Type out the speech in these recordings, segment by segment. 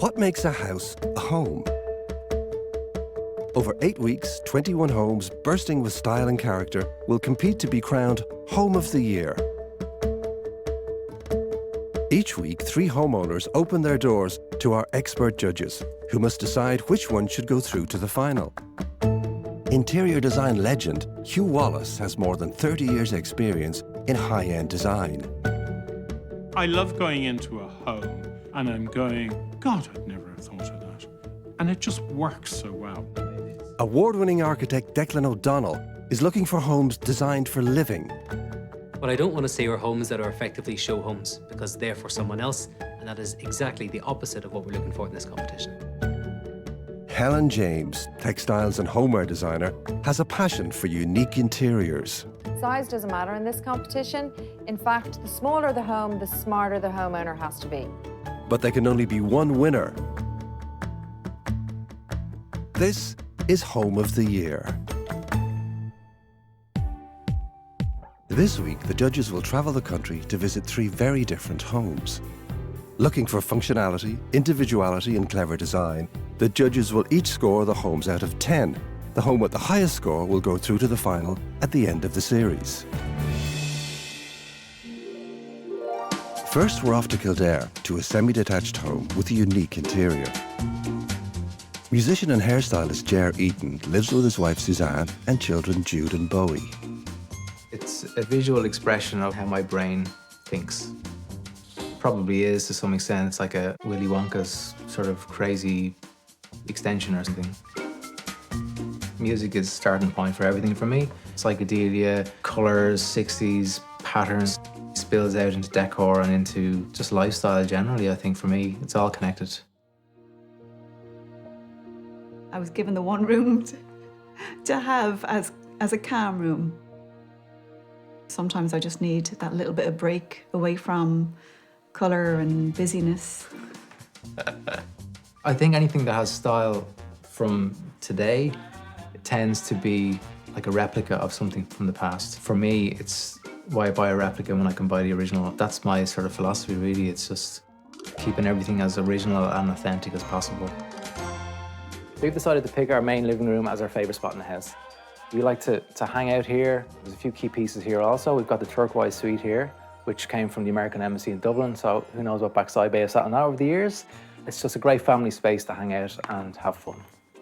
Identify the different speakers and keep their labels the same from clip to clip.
Speaker 1: What makes a house a home? Over 8 weeks, 21 homes bursting with style and character will compete to be crowned Home of the Year. Each week, 3 homeowners open their doors to our expert judges, who must decide which one should go through to the final. Interior design legend Hugh Wallace has more than 30 years' experience in high-end design.
Speaker 2: I love going into a home and I'm going, God, I'd never have thought of that. And it just works so well.
Speaker 1: Award-winning architect Declan O'Donnell is looking for homes designed for living.
Speaker 3: What I don't want to say are homes that are effectively show homes, because they're for someone else, and that is exactly the opposite of what we're looking for in this competition.
Speaker 1: Helen James, textiles and homeware designer, has a passion for unique interiors.
Speaker 4: Size doesn't matter in this competition. In fact, the smaller the home, the smarter the homeowner has to be.
Speaker 1: But there can only be one winner. This is Home of the Year. This week, the judges will travel the country to visit 3 very different homes. Looking for functionality, individuality and clever design, the judges will each score the homes out of 10. The home with the highest score will go through to the final at the end of the series. First, we're off to Kildare, to a semi-detached home with a unique interior. Musician and hairstylist Ger Eaton lives with his wife Suzanne and children Jude and Bowie.
Speaker 5: It's a visual expression of how my brain thinks. Probably is, to some extent. It's like a Willy Wonka's sort of crazy extension or something. Music is the starting point for everything for me. Psychedelia, colours, 60s, patterns, spills out into decor and into just lifestyle generally, I think for me. It's all connected.
Speaker 6: I was given the one room to have as a calm room. Sometimes I just need that little bit of break away from colour and busyness.
Speaker 5: I think anything that has style from today tends to be like a replica of something from the past. For me, it's why buy a replica when I can buy the original. That's my sort of philosophy, really. It's just keeping everything as original and authentic as possible.
Speaker 7: We've decided to pick our main living room as our favourite spot in the house. We like to hang out here. There's a few key pieces here also. We've got the turquoise suite here, which came from the American Embassy in Dublin, so who knows what backside bay has sat on that over the years. It's just a great family space to hang out and have fun.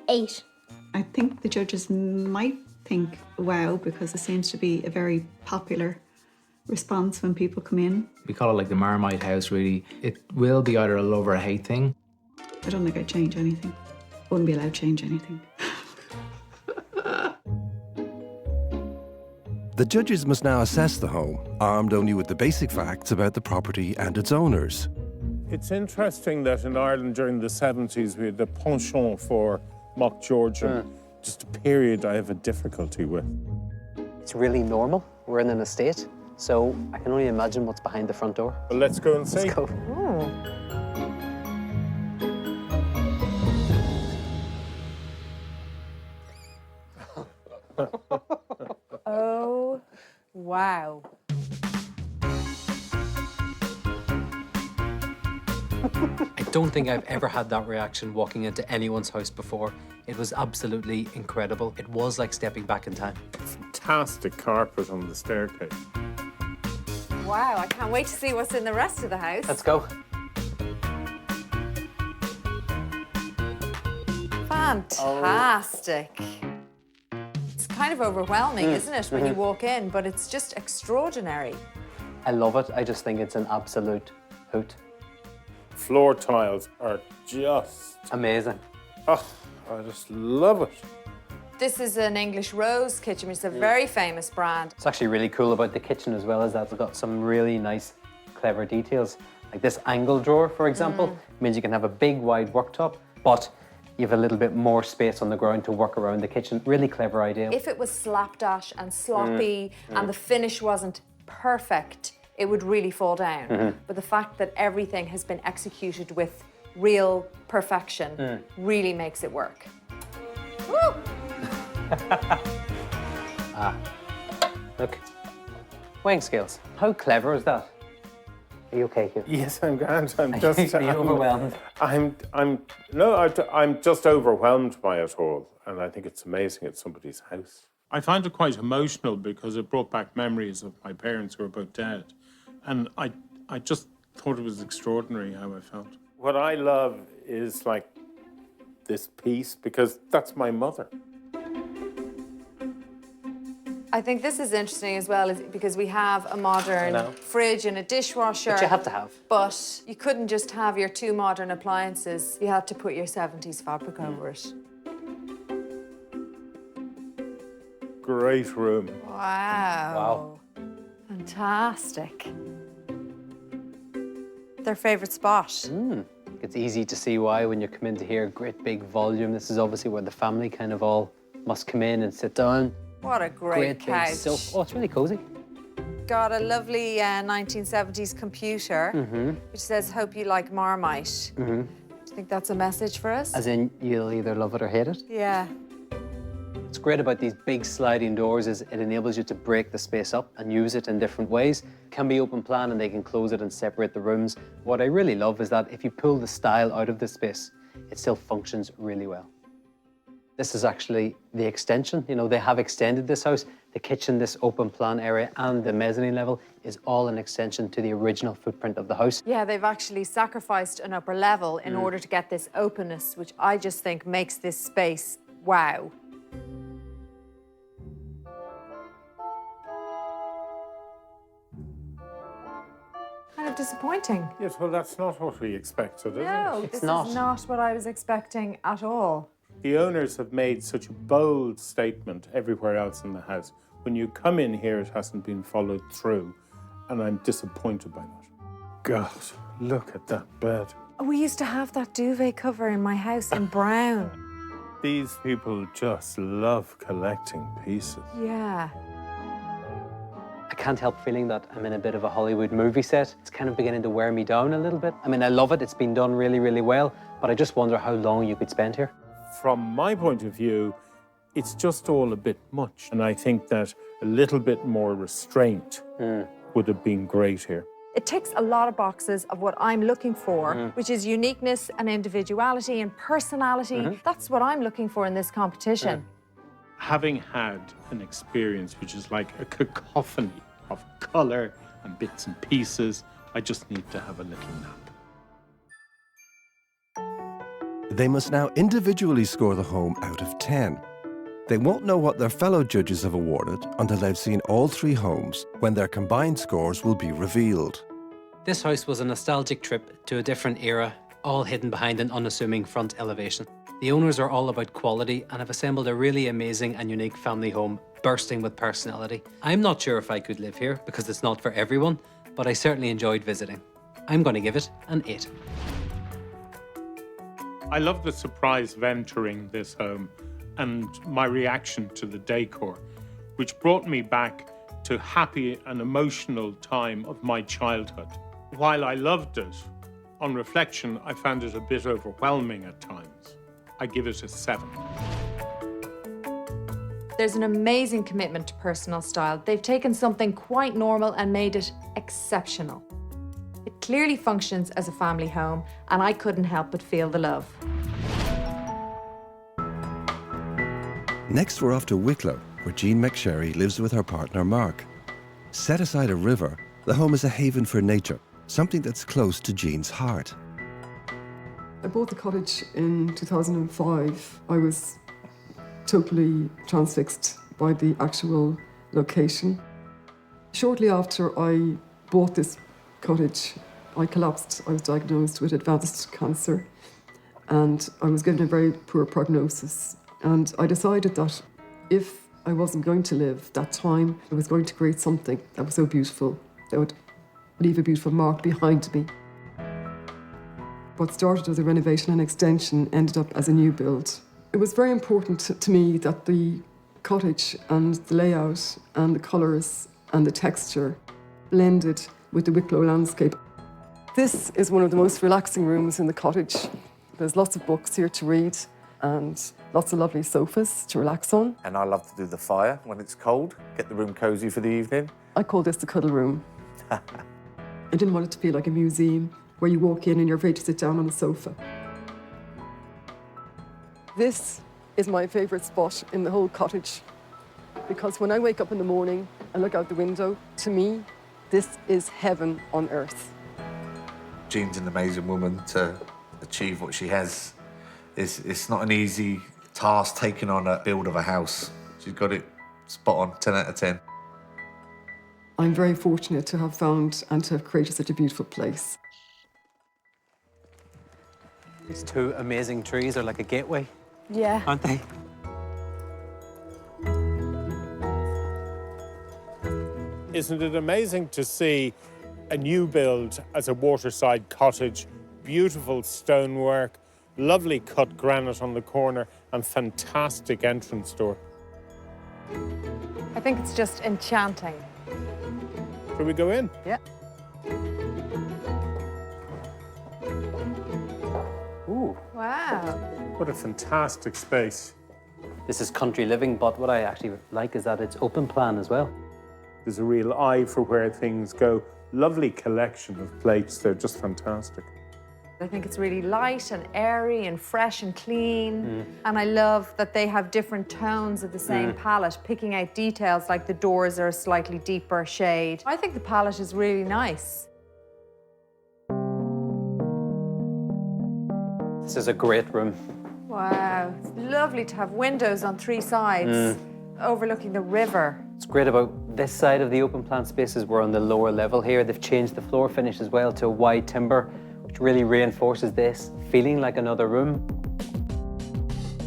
Speaker 8: 8.
Speaker 6: I think the judges might think, wow, because it seems to be a very popular response when people come in.
Speaker 5: We call it like the Marmite house, really. It will be either a love or a hate thing.
Speaker 6: I don't think I'd change anything. Wouldn't be allowed to change anything.
Speaker 1: The judges must now assess the home, armed only with the basic facts about the property and its owners.
Speaker 2: It's interesting that in Ireland during the 70s we had the penchant for mock Georgian, just a period I have a difficulty with.
Speaker 9: It's really normal. We're in an estate, so I can only imagine what's behind the front door.
Speaker 2: Well, let's go and see.
Speaker 9: Let's go.
Speaker 4: Oh, wow.
Speaker 3: I don't think I've ever had that reaction walking into anyone's house before. It was absolutely incredible. It was like stepping back in time.
Speaker 2: Fantastic carpet on the staircase.
Speaker 4: Wow, I can't wait to see what's in the rest of the house.
Speaker 9: Let's go.
Speaker 4: Fantastic. It's kind of overwhelming, isn't it, when you walk in, but it's just extraordinary.
Speaker 9: I love it. I just think it's an absolute hoot.
Speaker 2: Floor tiles are just...
Speaker 9: Amazing.
Speaker 2: Oh, I just love it.
Speaker 4: This is an English Rose kitchen, which is a very famous brand.
Speaker 9: It's actually really cool about the kitchen as well, is that it's got some really nice, clever details. Like this angle drawer, for example, means you can have a big, wide worktop, but you have a little bit more space on the ground to work around the kitchen. Really clever idea.
Speaker 4: If it was slapdash and sloppy and the finish wasn't perfect, it would really fall down. But the fact that everything has been executed with real perfection really makes it work. Woo!
Speaker 9: Look, weighing scales. How clever is that? Are you okay, Hugh?
Speaker 2: Yes, I'm grand. I'm just.
Speaker 9: Are you overwhelmed?
Speaker 2: I'm just overwhelmed by it all, and I think it's amazing it's somebody's house. I find it quite emotional because it brought back memories of my parents who are both dead, and I just thought it was extraordinary how I felt. What I love is like this piece because that's my mother.
Speaker 4: I think this is interesting as well, is because we have a modern fridge and a dishwasher.
Speaker 9: Which you have to have.
Speaker 4: But you couldn't just have your two modern appliances. You had to put your 70s fabric over it.
Speaker 2: Great room.
Speaker 4: Wow. Fantastic. Their favourite spot.
Speaker 9: It's easy to see why when you come into here, great big volume. This is obviously where the family kind of all must come in and sit down.
Speaker 4: What a great couch.
Speaker 9: Big sofa. Oh, it's really cozy.
Speaker 4: Got a lovely 1970s computer, which says, "Hope you like Marmite." Do you think that's a message for us?
Speaker 9: As in, you'll either love it or hate it.
Speaker 4: Yeah.
Speaker 9: What's great about these big sliding doors is it enables you to break the space up and use it in different ways. It can be open plan and they can close it and separate the rooms. What I really love is that if you pull the style out of this space, it still functions really well. This is actually the extension. You know, they have extended this house. The kitchen, this open plan area, and the mezzanine level is all an extension to the original footprint of the house.
Speaker 4: Yeah, they've actually sacrificed an upper level in order to get this openness, which I just think makes this space wow. Kind of disappointing.
Speaker 2: Yes, well, that's not what we expected, is
Speaker 4: No,
Speaker 2: it?
Speaker 4: this is not what I was expecting at all.
Speaker 2: The owners have made such a bold statement everywhere else in the house. When you come in here, it hasn't been followed through, and I'm disappointed by that. God, look at that bed.
Speaker 4: We used to have that duvet cover in my house in brown.
Speaker 2: These people just love collecting pieces.
Speaker 4: Yeah.
Speaker 9: I can't help feeling that I'm in a bit of a Hollywood movie set. It's kind of beginning to wear me down a little bit. I mean, I love it. It's been done really, really well, but I just wonder how long you could spend here.
Speaker 2: From my point of view, it's just all a bit much. And I think that a little bit more restraint would have been great here.
Speaker 4: It ticks a lot of boxes of what I'm looking for, which is uniqueness and individuality and personality. That's what I'm looking for in this competition.
Speaker 2: Having had an experience which is like a cacophony of colour and bits and pieces, I just need to have a little nap.
Speaker 1: They must now individually score the home out of 10. They won't know what their fellow judges have awarded until they've seen all 3 homes, when their combined scores will be revealed.
Speaker 3: This house was a nostalgic trip to a different era, all hidden behind an unassuming front elevation. The owners are all about quality and have assembled a really amazing and unique family home, bursting with personality. I'm not sure if I could live here because it's not for everyone, but I certainly enjoyed visiting. I'm going to give it an 8.
Speaker 2: I love the surprise of entering this home and my reaction to the decor, which brought me back to happy and emotional time of my childhood. While I loved it, on reflection, I found it a bit overwhelming at times. I give it a 7.
Speaker 4: There's an amazing commitment to personal style. They've taken something quite normal and made it exceptional. It clearly functions as a family home, and I couldn't help but feel the love.
Speaker 1: Next, we're off to Wicklow, where Jean McSherry lives with her partner Mark. Set aside a river, the home is a haven for nature, something that's close to Jean's heart.
Speaker 8: I bought the cottage in 2005. I was totally transfixed by the actual location. Shortly after I bought this cottage, I collapsed. I was diagnosed with advanced cancer and I was given a very poor prognosis. And I decided that if I wasn't going to live that time, I was going to create something that was so beautiful, that would leave a beautiful mark behind me. What started as a renovation and extension ended up as a new build. It was very important to me that the cottage and the layout and the colours and the texture blended with the Wicklow landscape. This is one of the most relaxing rooms in the cottage. There's lots of books here to read and lots of lovely sofas to relax on.
Speaker 10: And I love to do the fire when it's cold, get the room cosy for the evening.
Speaker 8: I call this the cuddle room. I didn't want it to feel like a museum where you walk in and you're afraid to sit down on the sofa. This is my favourite spot in the whole cottage, because when I wake up in the morning and look out the window, to me, this is heaven on earth.
Speaker 10: Jean's an amazing woman to achieve what she has. It's not an easy task taking on a build of a house. She's got it spot on, 10 out of 10.
Speaker 8: I'm very fortunate to have found and to have created such a beautiful place.
Speaker 9: These two amazing trees are like a gateway,
Speaker 4: Yeah.
Speaker 9: aren't they?
Speaker 2: Isn't it amazing to see a new build as a waterside cottage, beautiful stonework, lovely cut granite on the corner, and fantastic entrance door?
Speaker 4: I think it's just enchanting.
Speaker 2: Shall we go in?
Speaker 4: Yeah.
Speaker 9: Ooh,
Speaker 4: Wow.
Speaker 2: What a fantastic space.
Speaker 9: this is country living, but what I actually like is that it's open plan as well.
Speaker 2: There's a real eye for where things go. Lovely collection of plates. They're just fantastic.
Speaker 4: I think it's really light and airy and fresh and clean. And I love that they have different tones of the same palette, picking out details like the doors are a slightly deeper shade. I think the palette is really nice.
Speaker 9: This is a great room.
Speaker 4: Wow, it's lovely to have windows on three sides overlooking the river.
Speaker 9: What's great about this side of the open plan spaces, we're on the lower level here. They've changed the floor finish as well to wide timber, which really reinforces this feeling like another room.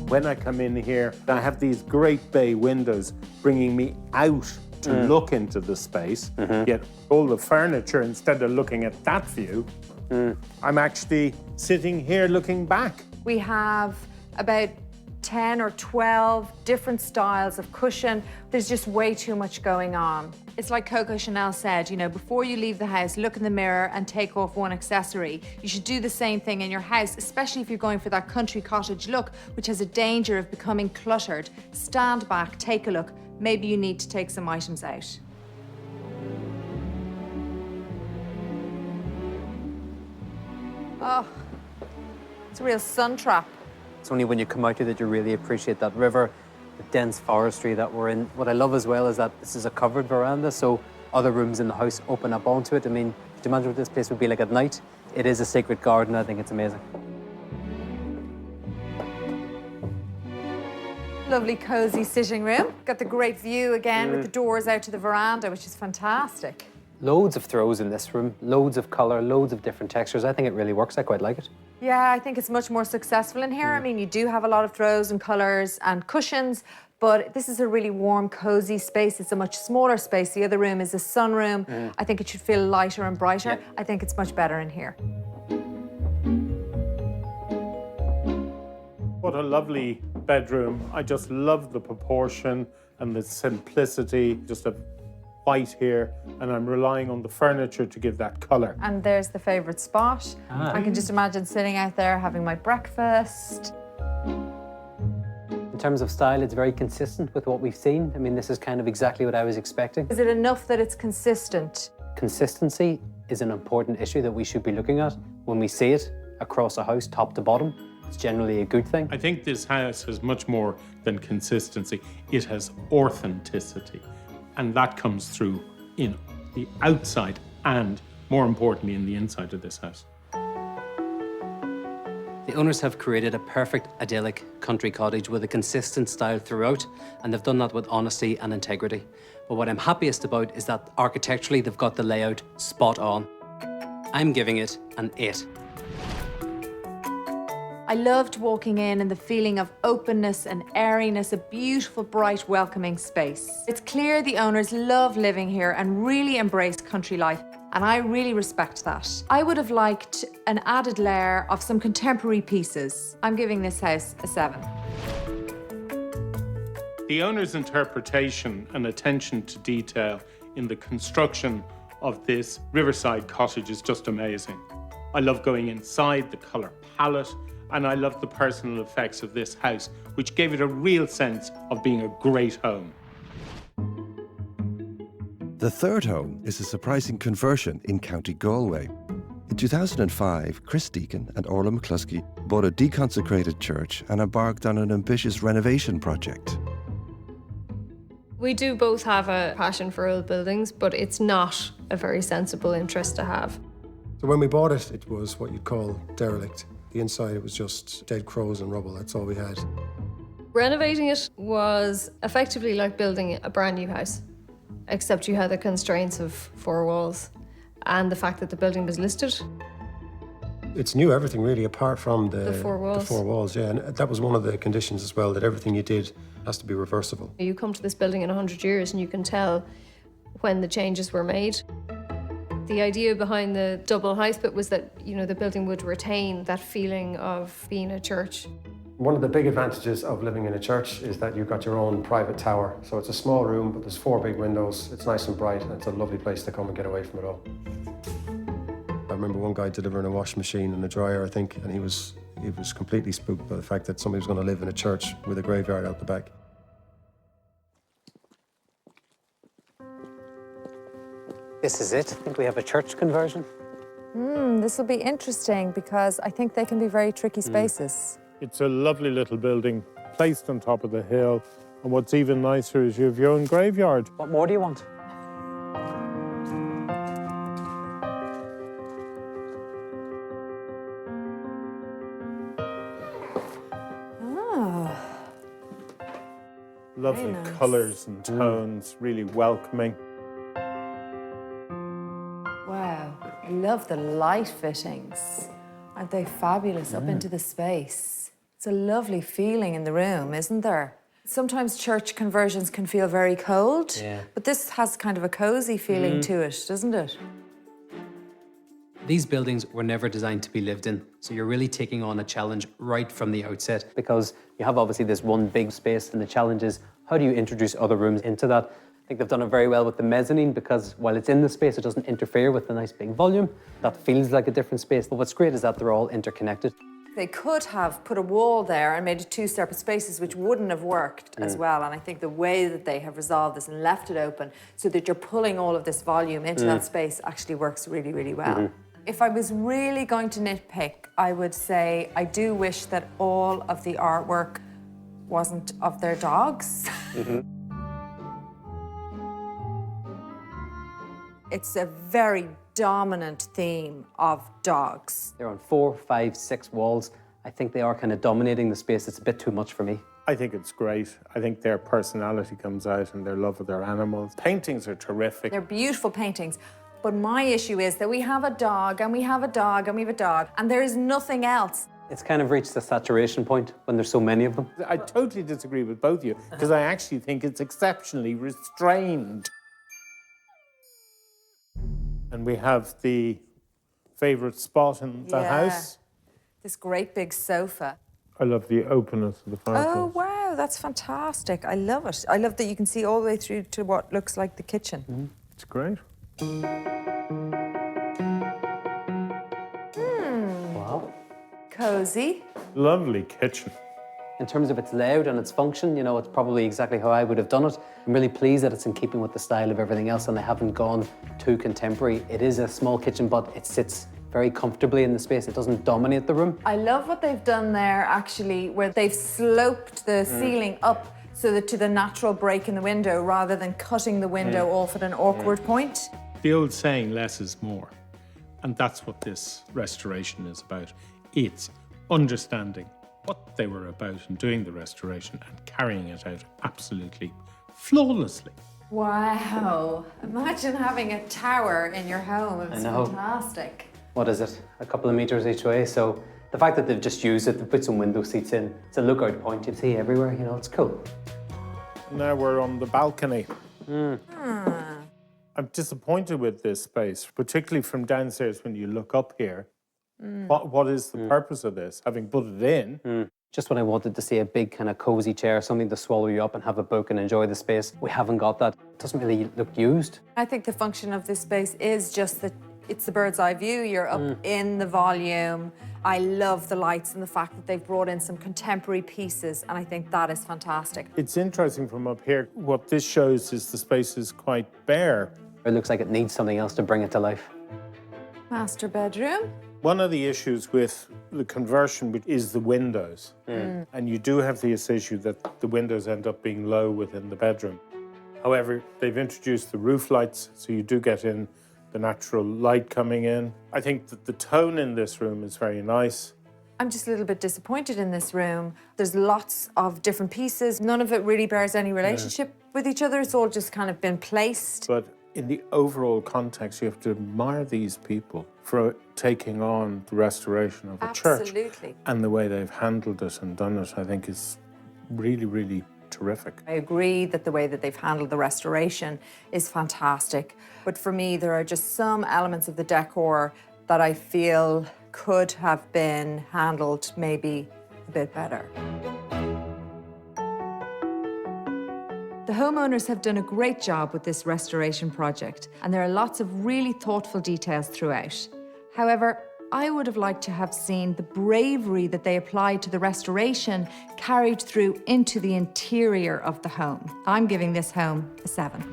Speaker 2: When I come in here, I have these great bay windows bringing me out to look into the space. Yet all the furniture, instead of looking at that view, I'm actually sitting here looking back.
Speaker 4: We have about 10 or 12 different styles of cushion. There's just way too much going on. It's like Coco Chanel said, you know, before you leave the house, look in the mirror and take off one accessory. You should do the same thing in your house, especially if you're going for that country cottage look, which has a danger of becoming cluttered. Stand back, take a look. Maybe you need to take some items out. Oh, it's a real sun trap.
Speaker 9: It's only when you come out here that you really appreciate that river, the dense forestry that we're in. What I love as well is that this is a covered veranda, so other rooms in the house open up onto it. I mean, do you imagine what this place would be like at night? It is a sacred garden. I think it's amazing.
Speaker 4: Lovely, cozy sitting room. Got the great view again with the doors out to the veranda, which is fantastic.
Speaker 9: Loads of throws in this room, loads of colour, loads of different textures. I think it really works. I quite like it.
Speaker 4: Yeah, I think it's much more successful in here. I mean, you do have a lot of throws and colours and cushions, but this is a really warm, cozy space. It's a much smaller space. The other room is a sunroom. I think it should feel lighter and brighter.
Speaker 9: Yeah.
Speaker 4: I think it's much better in here.
Speaker 2: What a lovely bedroom. I just love the proportion and the simplicity, just a white here, and I'm relying on the furniture to give that colour.
Speaker 4: And there's the favourite spot. I can just imagine sitting out there having my breakfast.
Speaker 9: In terms of style, it's very consistent with what we've seen. I mean, this is kind of exactly what I was expecting.
Speaker 4: Is it enough that it's consistent?
Speaker 9: Consistency is an important issue that we should be looking at. When we see it across a house, top to bottom, it's generally a good thing.
Speaker 2: I think this house has much more than consistency. It has authenticity. And that comes through in the outside and, more importantly, in the inside of this house.
Speaker 3: The owners have created a perfect, idyllic country cottage with a consistent style throughout, and they've done that with honesty and integrity. But what I'm happiest about is that architecturally they've got the layout spot on. I'm giving it an 8.
Speaker 4: I loved walking in and the feeling of openness and airiness, a beautiful, bright, welcoming space. It's clear the owners love living here and really embrace country life, and I really respect that. I would have liked an added layer of some contemporary pieces. I'm giving this house a 7.
Speaker 2: The owner's interpretation and attention to detail in the construction of this riverside cottage is just amazing. I love going inside, the colour palette, and I love the personal effects of this house, which gave it a real sense of being a great home.
Speaker 1: The third home is a surprising conversion in County Galway. In 2005, Chris Deacon and Orla McCluskey bought a deconsecrated church and embarked on an ambitious renovation project.
Speaker 11: We do both have a passion for old buildings, but it's not a very sensible interest to have.
Speaker 12: So when we bought it, it was what you'd call derelict. The inside, it was just dead crows and rubble. That's all we had.
Speaker 11: Renovating it was effectively like building a brand new house, except you had the constraints of 4 walls and the fact that the building was listed.
Speaker 12: It's new everything really, apart from
Speaker 11: The 4 walls.
Speaker 12: The 4 walls, yeah. And that was one of the conditions as well, that everything you did has to be reversible.
Speaker 11: You come to this building in 100 years and you can tell when the changes were made. The idea behind the double house bit was that, you know, the building would retain that feeling of being a church.
Speaker 12: One of the big advantages of living in a church is that you've got your own private tower. So it's a small room, but there's 4 big windows. It's nice and bright, and it's a lovely place to come and get away from it all. I remember one guy delivering a washing machine and a dryer, I think, and he was completely spooked by the fact that somebody was going to live in a church with a graveyard out the back.
Speaker 9: This is it. I think we have a church conversion.
Speaker 4: This will be interesting because I think they can be very tricky spaces.
Speaker 2: It's a lovely little building placed on top of the hill. And what's even nicer is you have your own graveyard.
Speaker 9: What more do you want?
Speaker 2: Lovely
Speaker 4: nice.
Speaker 2: colours and tones, really welcoming.
Speaker 4: Wow, I love the light fittings. Aren't they fabulous up into the space? It's a lovely feeling in the room, isn't there? Sometimes church conversions can feel very cold, but this has kind of a cosy feeling to it, doesn't it?
Speaker 3: These buildings were never designed to be lived in, so you're really taking on a challenge right from the outset.
Speaker 9: Because you have obviously this one big space, and the challenge is how do you introduce other rooms into that? I think they've done it very well with the mezzanine because while it's in the space, it doesn't interfere with the nice big volume. That feels like a different space. But what's great is that they're all interconnected.
Speaker 4: They could have put a wall there and made it 2 separate spaces, which wouldn't have worked as well. And I think the way that they have resolved this and left it open so that you're pulling all of this volume into that space actually works really, really well. If I was really going to nitpick, I would say I do wish that all of the artwork wasn't of their dogs. It's a very dominant theme of dogs.
Speaker 9: They're on 4, 5, 6 walls. I think they are kind of dominating the space. It's a bit too much for me.
Speaker 2: I think it's great. I think their personality comes out and their love of their animals. Paintings are terrific.
Speaker 4: They're beautiful paintings. But my issue is that we have a dog and we have a dog and we have a dog and there is nothing else.
Speaker 9: It's kind of reached the saturation point when there's so many of them.
Speaker 2: I totally disagree with both of you because I actually think it's exceptionally restrained. And we have the favourite spot in the house.
Speaker 4: This great big sofa.
Speaker 2: I love the openness of the fireplace.
Speaker 4: Oh, wow, that's fantastic. I love it. I love that you can see all the way through to what looks like the kitchen.
Speaker 2: It's great.
Speaker 9: Wow.
Speaker 4: Cozy.
Speaker 2: Lovely kitchen.
Speaker 9: In terms of its layout and its function, you know, it's probably exactly how I would have done it. I'm really pleased that it's in keeping with the style of everything else and they haven't gone too contemporary. It is a small kitchen, but it sits very comfortably in the space. It doesn't dominate the room.
Speaker 4: I love what they've done there, actually, where they've sloped the ceiling up so that to the natural break in the window rather than cutting the window off at an awkward point.
Speaker 2: The old saying, less is more. And that's what this restoration is about. It's understanding what they were about in doing the restoration and carrying it out absolutely flawlessly.
Speaker 4: Wow. Imagine having a tower in your home. It's
Speaker 9: I know.
Speaker 4: fantastic.
Speaker 9: What is it? A couple of meters each way. So the fact that they've just used it, they've put some window seats in, it's a lookout point you see everywhere, you know, it's cool.
Speaker 2: Now we're on the balcony. I'm disappointed with this space, particularly from downstairs when you look up here. What is the purpose of this, having put it in?
Speaker 9: Just when I wanted to see a big kind of cozy chair, something to swallow you up and have a book and enjoy the space, we haven't got that. It doesn't really look used.
Speaker 4: I think the function of this space is just that it's the bird's eye view. You're up in the volume. I love the lights and the fact that they've brought in some contemporary pieces, and I think that is fantastic.
Speaker 2: It's interesting from up here. What this shows is the space is quite bare.
Speaker 9: It looks like it needs something else to bring it to life.
Speaker 4: Master bedroom.
Speaker 2: One of the issues with the conversion is the windows. And you do have this issue that the windows end up being low within the bedroom. However, they've introduced the roof lights, so you do get in the natural light coming in. I think that the tone in this room is very nice.
Speaker 4: I'm just a little bit disappointed in this room. There's lots of different pieces. None of it really bears any relationship with each other. It's all just kind of been placed.
Speaker 2: But in the overall context, you have to admire these people for taking on the restoration of a church.
Speaker 4: Absolutely.
Speaker 2: And the way they've handled it and done it, I think, is really, really terrific.
Speaker 4: I agree that the way that they've handled the restoration is fantastic. But for me, there are just some elements of the decor that I feel could have been handled maybe a bit better. The homeowners have done a great job with this restoration project, and there are lots of really thoughtful details throughout. However, I would have liked to have seen the bravery that they applied to the restoration carried through into the interior of the home. I'm giving this home a 7.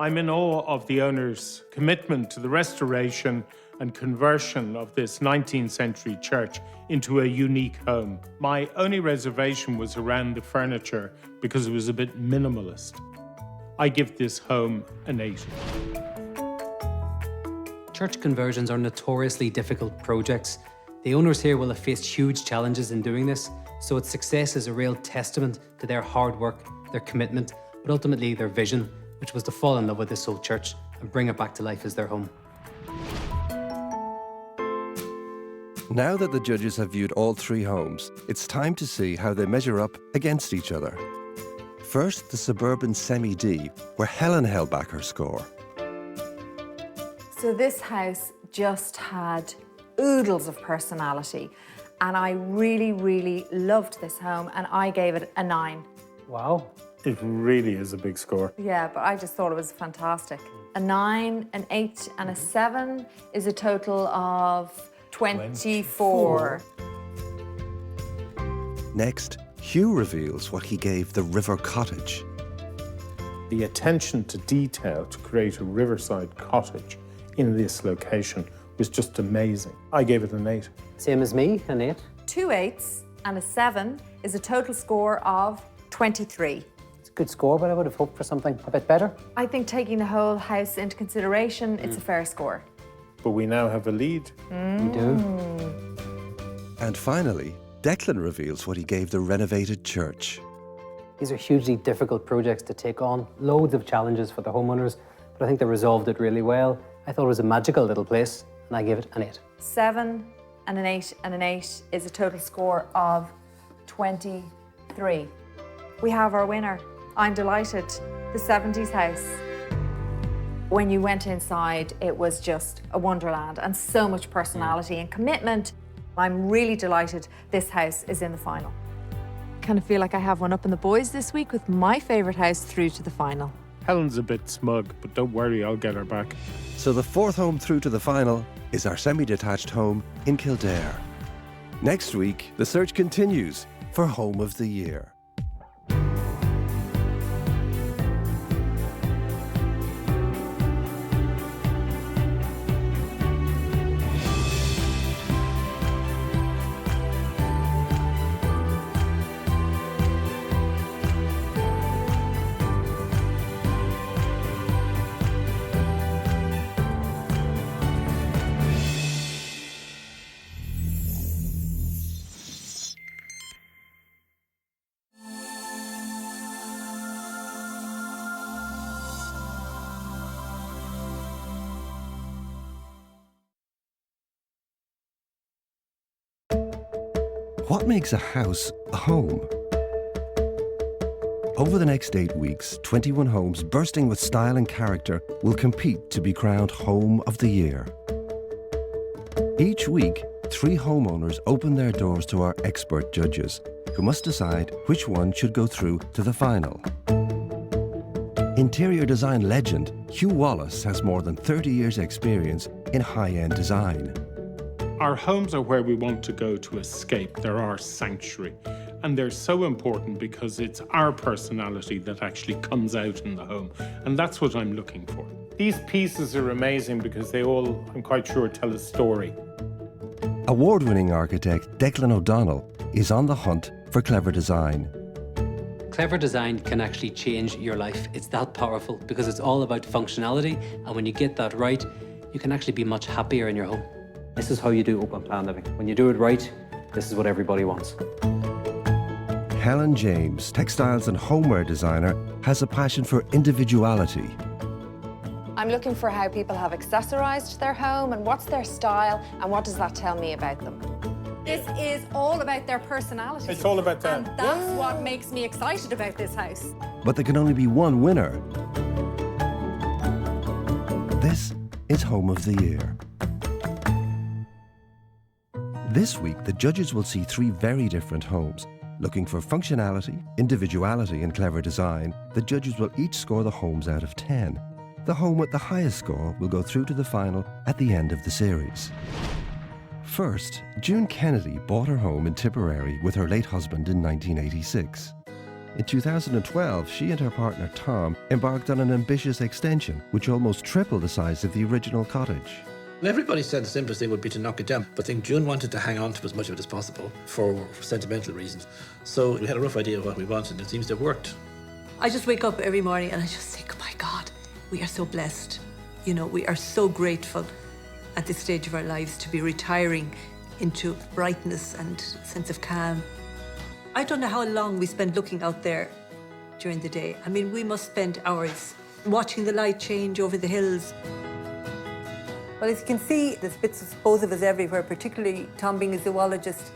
Speaker 2: I'm in awe of the owners' commitment to the restoration and conversion of this 19th century church into a unique home. My only reservation was around the furniture because it was a bit minimalist. I give this home an 8.
Speaker 3: Church conversions are notoriously difficult projects. The owners here will have faced huge challenges in doing this, so its success is a real testament to their hard work, their commitment, but ultimately their vision, which was to fall in love with this old church and bring it back to life as their home.
Speaker 1: Now that the judges have viewed all 3 homes, it's time to see how they measure up against each other. First, the suburban semi-D, where Helen held back her score.
Speaker 4: So this house just had oodles of personality, and I really, really loved this home, and I gave it a 9.
Speaker 9: Wow.
Speaker 2: It really is a big score.
Speaker 4: Yeah, but I just thought it was fantastic. A 9, an 8, and a 7 is a total of 24.
Speaker 1: Next, Hugh reveals what he gave the River Cottage.
Speaker 2: The attention to detail to create a riverside cottage in this location was just amazing. I gave it an 8.
Speaker 9: Same as me, an 8.
Speaker 4: 2 8s and a 7 is a total score of 23.
Speaker 9: It's a good score, but I would have hoped for something a bit better.
Speaker 4: I think taking the whole house into consideration, it's a fair score.
Speaker 2: But we now have a lead.
Speaker 9: We do.
Speaker 1: And finally, Declan reveals what he gave the renovated church.
Speaker 9: These are hugely difficult projects to take on, loads of challenges for the homeowners, but I think they resolved it really well. I thought it was a magical little place, and I gave it an 8.
Speaker 4: 7 and an 8 and an 8 is a total score of 23. We have our winner. I'm delighted. The 70s house. When you went inside, it was just a wonderland and so much personality and commitment. I'm really delighted this house is in the final. Kind of feel like I have one up in the boys this week with my favourite house through to the final.
Speaker 2: Helen's a bit smug, but don't worry, I'll get her back.
Speaker 1: So the 4th home through to the final is our semi-detached home in Kildare. Next week, the search continues for Home of the Year. What makes a house a home? Over the next 8 weeks, 21 homes bursting with style and character will compete to be crowned Home of the Year. Each week, 3 homeowners open their doors to our expert judges, who must decide which one should go through to the final. Interior design legend Hugh Wallace has more than 30 years' experience in high-end design.
Speaker 2: Our homes are where we want to go to escape. They're our sanctuary. And they're so important because it's our personality that actually comes out in the home. And that's what I'm looking for. These pieces are amazing because they all, I'm quite sure, tell a story.
Speaker 1: Award-winning architect Declan O'Donnell is on the hunt for clever design.
Speaker 3: Clever design can actually change your life. It's that powerful because it's all about functionality, and when you get that right, you can actually be much happier in your home.
Speaker 9: This is how you do open plan living. When you do it right, this is what everybody wants.
Speaker 1: Helen James, textiles and homeware designer, has a passion for individuality.
Speaker 4: I'm looking for how people have accessorized their home and what's their style and what does that tell me about them. This is all about their personality.
Speaker 2: It's all about them.
Speaker 4: And that's what makes me excited about this house.
Speaker 1: But there can only be one winner. This is Home of the Year. This week, the judges will see 3 very different homes. Looking for functionality, individuality and clever design, the judges will each score the homes out of 10. The home with the highest score will go through to the final at the end of the series. First, June Kennedy bought her home in Tipperary with her late husband in 1986. In 2012, she and her partner Tom embarked on an ambitious extension which almost tripled the size of the original cottage.
Speaker 13: Everybody said the simplest thing would be to knock it down, but I think June wanted to hang on to as much of it as possible for sentimental reasons. So we had a rough idea of what we wanted, and it seems to have worked.
Speaker 14: I just wake up every morning and I just think, oh my God, we are so blessed. You know, we are so grateful at this stage of our lives to be retiring into brightness and sense of calm. I don't know how long we spend looking out there during the day. I mean, we must spend hours watching the light change over the hills.
Speaker 15: Well, as you can see, there's bits of both of us everywhere, particularly Tom being a zoologist.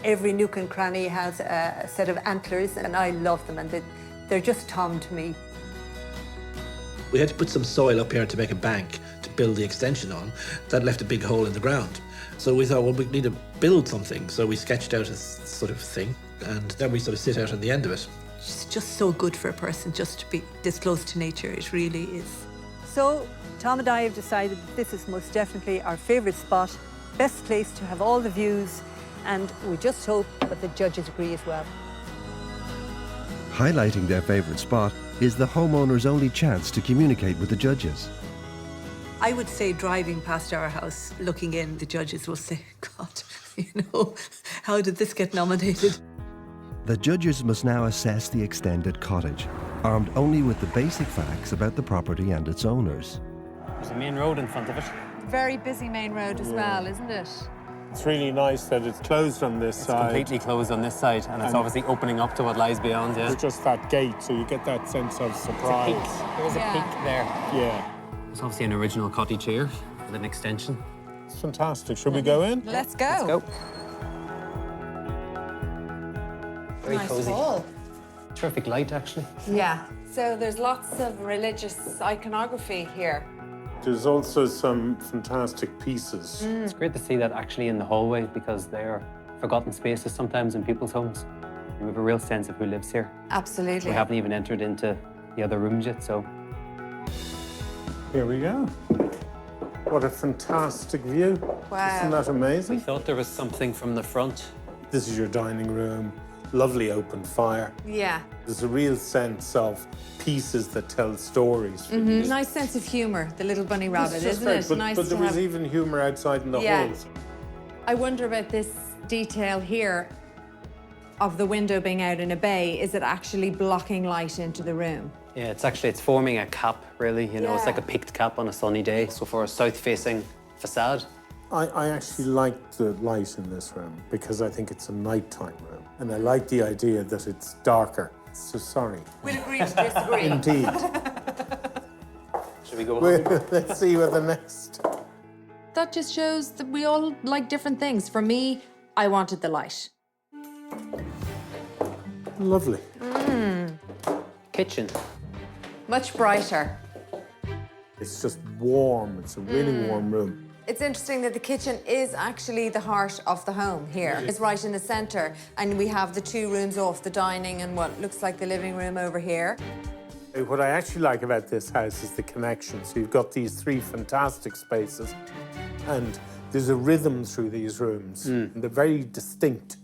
Speaker 15: Every nook and cranny has a set of antlers, and I love them, and they're just Tom to me.
Speaker 13: We had to put some soil up here to make a bank to build the extension on. That left a big hole in the ground. So we thought, well, we need to build something. So we sketched out a sort of thing, and then we sort of sit out on the end of it.
Speaker 14: It's just so good for a person just to be this close to nature. It really is.
Speaker 15: So Tom and I have decided that this is most definitely our favourite spot, best place to have all the views, and we just hope that the judges agree as well.
Speaker 1: Highlighting their favourite spot is the homeowner's only chance to communicate with the judges.
Speaker 14: I would say driving past our house, looking in, the judges will say, God, you know, how did this get nominated?
Speaker 1: The judges must now assess the extended cottage, armed only with the basic facts about the property and its owners.
Speaker 9: There's a main road in front of it.
Speaker 4: Very busy main road as well, isn't it?
Speaker 2: It's really nice that it's closed on this side.
Speaker 9: It's completely closed on this side, and it's obviously opening up to what lies beyond, yeah.
Speaker 2: It's just that gate, so you get that sense of surprise.
Speaker 9: There's a peak there.
Speaker 2: Yeah.
Speaker 3: There's obviously an original cottage here with an extension.
Speaker 2: It's fantastic. Should we go in?
Speaker 4: Let's go.
Speaker 9: Let's go. Very
Speaker 4: Nice
Speaker 9: cozy.
Speaker 4: hall.
Speaker 9: Terrific light, actually.
Speaker 4: Yeah. So there's lots of religious iconography here.
Speaker 2: There's also some fantastic pieces.
Speaker 3: It's great to see that actually in the hallway because they are forgotten spaces sometimes in people's homes. We have a real sense of who lives here.
Speaker 4: Absolutely.
Speaker 3: We haven't even entered into the other rooms yet, so.
Speaker 2: Here we go. What a fantastic view.
Speaker 4: Wow.
Speaker 2: Isn't that amazing?
Speaker 3: We thought there was something from the front.
Speaker 2: This is your dining room. Lovely open fire.
Speaker 4: Yeah.
Speaker 2: There's a real sense of pieces that tell stories.
Speaker 4: Nice sense of humour, the little bunny rabbit,
Speaker 2: It's just
Speaker 4: isn't
Speaker 2: great,
Speaker 4: it?
Speaker 2: But,
Speaker 4: Nice
Speaker 2: but
Speaker 4: to
Speaker 2: there was
Speaker 4: have...
Speaker 2: even humour outside in the
Speaker 4: Yeah.
Speaker 2: halls.
Speaker 4: I wonder about this detail here of the window being out in a bay. Is it actually blocking light into the room?
Speaker 3: Yeah, it's forming a cap, really. You know, it's like a
Speaker 4: Yeah.
Speaker 3: peaked cap on a sunny day. So for a south-facing facade.
Speaker 2: I actually like the light in this room because I think it's a nighttime room. And I like the idea that it's darker. So sorry.
Speaker 4: We'll agree to disagree.
Speaker 2: Indeed.
Speaker 3: Should we go
Speaker 2: Let's see what the next...
Speaker 4: That just shows that we all like different things. For me, I wanted the light.
Speaker 2: Lovely.
Speaker 3: Kitchen.
Speaker 4: Much brighter.
Speaker 2: It's just warm. It's a really warm room.
Speaker 4: It's interesting that the kitchen is actually the heart of the home here. It's right in the centre, and we have the two rooms off the dining and what looks like the living room over here.
Speaker 2: What I actually like about this house is the connection. So you've got these three fantastic spaces, and there's a rhythm through these rooms. And they're very distinct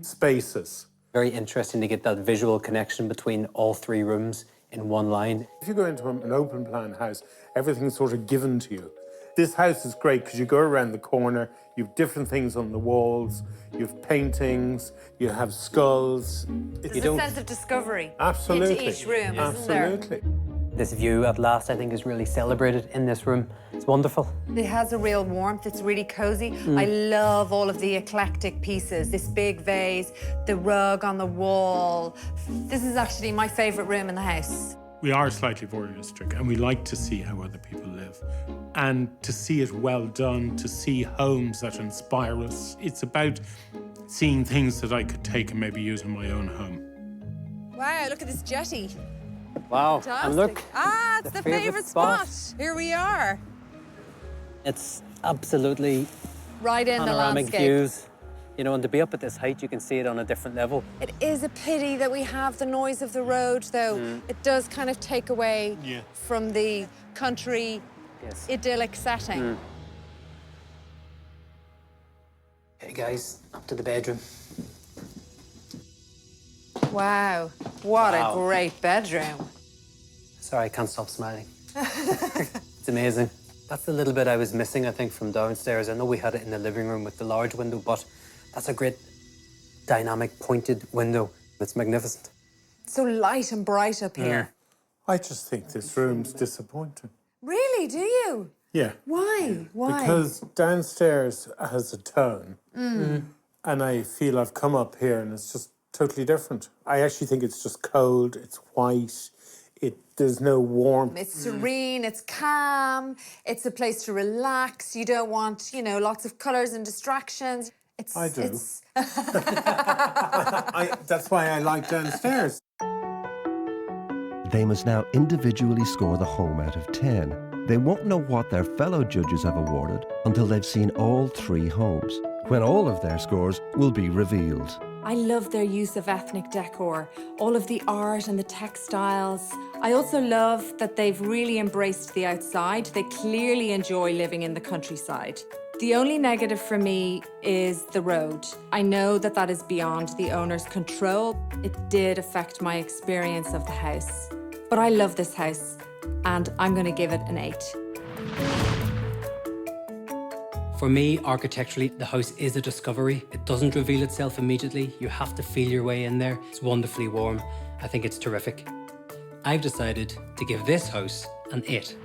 Speaker 2: spaces.
Speaker 3: Very interesting to get that visual connection between all three rooms in one line.
Speaker 2: If you go into an open plan house, everything's sort of given to you. This house is great because you go around the corner, you have different things on the walls, you have paintings, you have skulls.
Speaker 4: There's a sense of discovery
Speaker 2: Absolutely.
Speaker 4: into each room, isn't there?
Speaker 2: Absolutely.
Speaker 3: This view at last, I think, is really celebrated in this room. It's wonderful.
Speaker 4: It has a real warmth, it's really cozy. I love all of the eclectic pieces, this big vase, the rug on the wall. This is actually my favourite room in the house.
Speaker 2: We are slightly voyeuristic and we like to see how other people live and to see it well done, to see homes that inspire us. It's about seeing things that I could take and maybe use in my own home.
Speaker 16: Wow, look at this jetty.
Speaker 3: Wow,
Speaker 16: Fantastic.
Speaker 3: and look.
Speaker 16: Ah, it's the favourite spot. Here we are.
Speaker 3: It's absolutely
Speaker 4: Right in the
Speaker 3: panoramic
Speaker 4: landscape.
Speaker 3: views. You know, and to be up at this height, you can see it on a different level.
Speaker 4: It is a pity that we have the noise of the road, though. It does kind of take away from the country idyllic setting.
Speaker 3: Okay, guys, up to the bedroom.
Speaker 4: Wow, what
Speaker 3: Wow.
Speaker 4: a great bedroom.
Speaker 3: Sorry, I can't stop smiling. It's amazing. That's the little bit I was missing, I think, from downstairs. I know we had it in the living room with the large window, but that's a great dynamic, pointed window. It's magnificent.
Speaker 4: So light and bright up here.
Speaker 2: I just think this room's disappointing.
Speaker 4: Really, do you?
Speaker 2: Yeah.
Speaker 4: Why? Why?
Speaker 2: Because downstairs has a tone. And I feel I've come up here and it's just totally different. I actually think it's just cold, it's white, there's no warmth.
Speaker 4: It's serene, it's calm, it's a place to relax. You don't want, you know, lots of colours and distractions.
Speaker 2: I do. That's why I like downstairs.
Speaker 1: They must now individually score the home out of 10. They won't know what their fellow judges have awarded until they've seen all 3 homes, when all of their scores will be revealed.
Speaker 4: I love their use of ethnic decor, all of the art and the textiles. I also love that they've really embraced the outside. They clearly enjoy living in the countryside. The only negative for me is the road. I know that that is beyond the owner's control. It did affect my experience of the house. But I love this house, and I'm going to give it an 8.
Speaker 3: For me, architecturally, the house is a discovery. It doesn't reveal itself immediately. You have to feel your way in there. It's wonderfully warm. I think it's terrific. I've decided to give this house an 8.